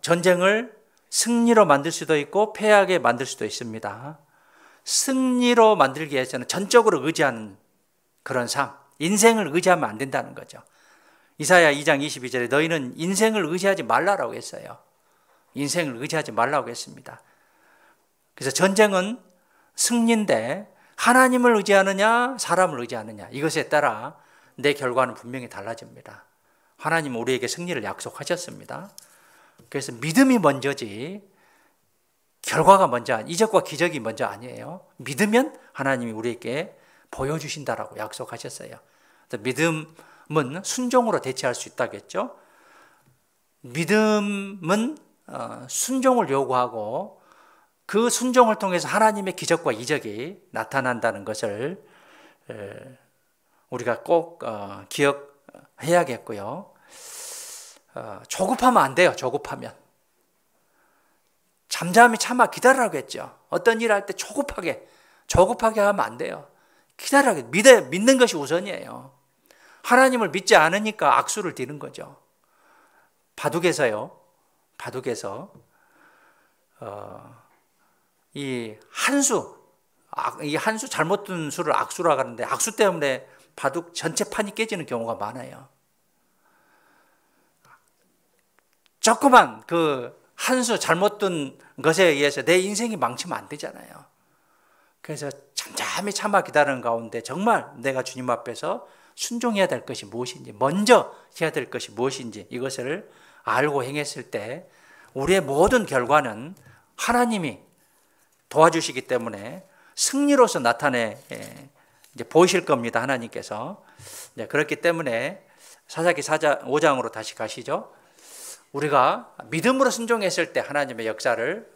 전쟁을 승리로 만들 수도 있고 패하게 만들 수도 있습니다. 승리로 만들기 위해서는 전적으로 의지하는 그런 삶, 인생을 의지하면 안 된다는 거죠. 이사야 2장 22절에 너희는 인생을 의지하지 말라라고 했어요. 인생을 의지하지 말라고 했습니다. 그래서 전쟁은 승리인데 하나님을 의지하느냐 사람을 의지하느냐 이것에 따라 내 결과는 분명히 달라집니다. 하나님은 우리에게 승리를 약속하셨습니다. 그래서 믿음이 먼저지 결과가 먼저, 이적과 기적이 먼저 아니에요. 믿으면 하나님이 우리에게 보여주신다라고 약속하셨어요. 믿음은 순종으로 대체할 수 있다겠죠. 믿음은 순종을 요구하고 그 순종을 통해서 하나님의 기적과 이적이 나타난다는 것을 우리가 꼭 기억해야겠고요. 조급하면 안 돼요. 조급하면 잠잠히 참아 기다리라고 했죠. 어떤 일을 할 때 조급하게 하면 안 돼요. 기다리라고. 믿는 것이 우선이에요. 하나님을 믿지 않으니까 악수를 띠는 거죠. 바둑에서 이 한 수 잘못 둔 수를 악수라고 하는데 악수 때문에 바둑 전체 판이 깨지는 경우가 많아요. 조그만 그 한 수 잘못 둔 것에 의해서 내 인생이 망치면 안 되잖아요. 그래서 잠잠히 참아 기다리는 가운데 정말 내가 주님 앞에서 순종해야 될 것이 무엇인지, 먼저 해야 될 것이 무엇인지 이것을 알고 행했을 때 우리의 모든 결과는 하나님이 도와주시기 때문에 승리로서 이제 보이실 겁니다. 하나님께서. 그렇기 때문에 사사기 5장으로 다시 가시죠. 우리가 믿음으로 순종했을 때 하나님의 역사를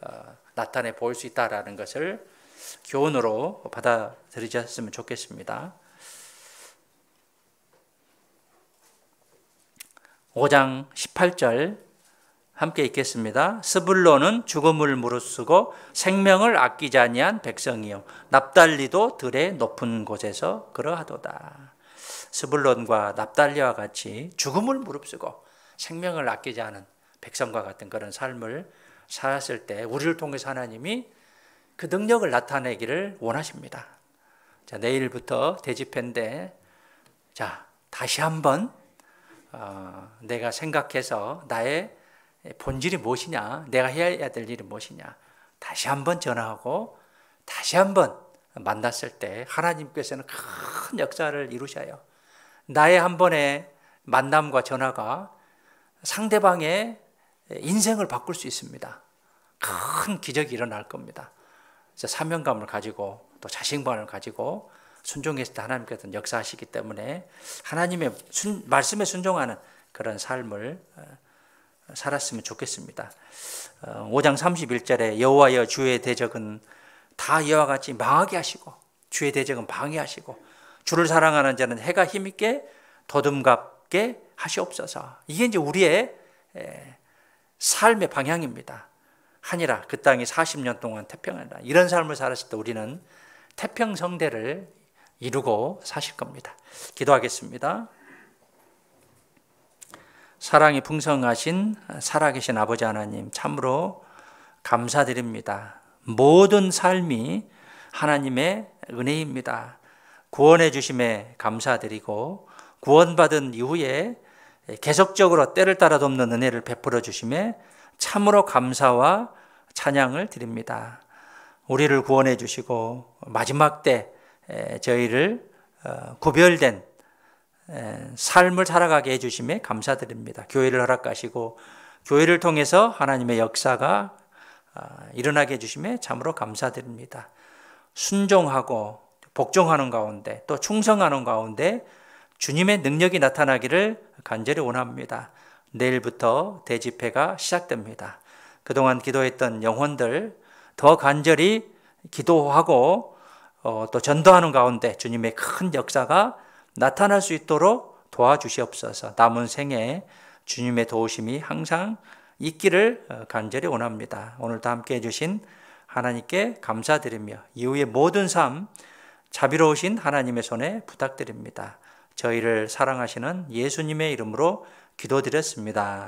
나타내 보일 수 있다는 것을 교훈으로 받아들이셨으면 좋겠습니다. 5장 18절 함께 읽겠습니다. 스불론은 죽음을 무릅쓰고 생명을 아끼지 아니한 백성이요 납달리도 들의 높은 곳에서 그러하도다. 스불론과 납달리와 같이 죽음을 무릅쓰고 생명을 아끼지 않은 백성과 같은 그런 삶을 살았을 때 우리를 통해서 하나님이 그 능력을 나타내기를 원하십니다. 자, 내일부터 대집회인데 다시 한번 내가 생각해서 나의 본질이 무엇이냐, 내가 해야 될 일이 무엇이냐 다시 한번 전화하고 다시 한번 만났을 때 하나님께서는 큰 역사를 이루셔요. 나의 한 번의 만남과 전화가 상대방의 인생을 바꿀 수 있습니다. 큰 기적이 일어날 겁니다. 그래서 사명감을 가지고 또 자신감을 가지고 순종했을 때 하나님께서는 역사하시기 때문에 하나님의 말씀에 순종하는 그런 삶을 살았으면 좋겠습니다. 5장 31절에 여호와여 주의 대적은 다 이와 같이 망하게 하시고 주의 대적은 방해하시고 주를 사랑하는 자는 해가 힘있게 더듬갑게 하시옵소서. 이게 이제 우리의 삶의 방향입니다. 하니라 그 땅이 40년 동안 태평하리라. 이런 삶을 살았을 때 우리는 태평성대를 이루고 사실 겁니다. 기도하겠습니다. 사랑이 풍성하신 살아계신 아버지 하나님 참으로 감사드립니다. 모든 삶이 하나님의 은혜입니다. 구원해 주심에 감사드리고 구원받은 이후에 계속적으로 때를 따라 돕는 은혜를 베풀어 주심에 참으로 감사와 찬양을 드립니다. 우리를 구원해 주시고 마지막 때 저희를 구별된 삶을 살아가게 해주심에 감사드립니다. 교회를 허락하시고 교회를 통해서 하나님의 역사가 일어나게 해주심에 참으로 감사드립니다. 순종하고 복종하는 가운데 또 충성하는 가운데 주님의 능력이 나타나기를 간절히 원합니다. 내일부터 대집회가 시작됩니다. 그동안 기도했던 영혼들 더 간절히 기도하고 또 전도하는 가운데 주님의 큰 역사가 나타날 수 있도록 도와주시옵소서. 남은 생에 주님의 도우심이 항상 있기를 간절히 원합니다. 오늘도 함께 해주신 하나님께 감사드리며 이후의 모든 삶 자비로우신 하나님의 손에 부탁드립니다. 저희를 사랑하시는 예수님의 이름으로 기도드렸습니다.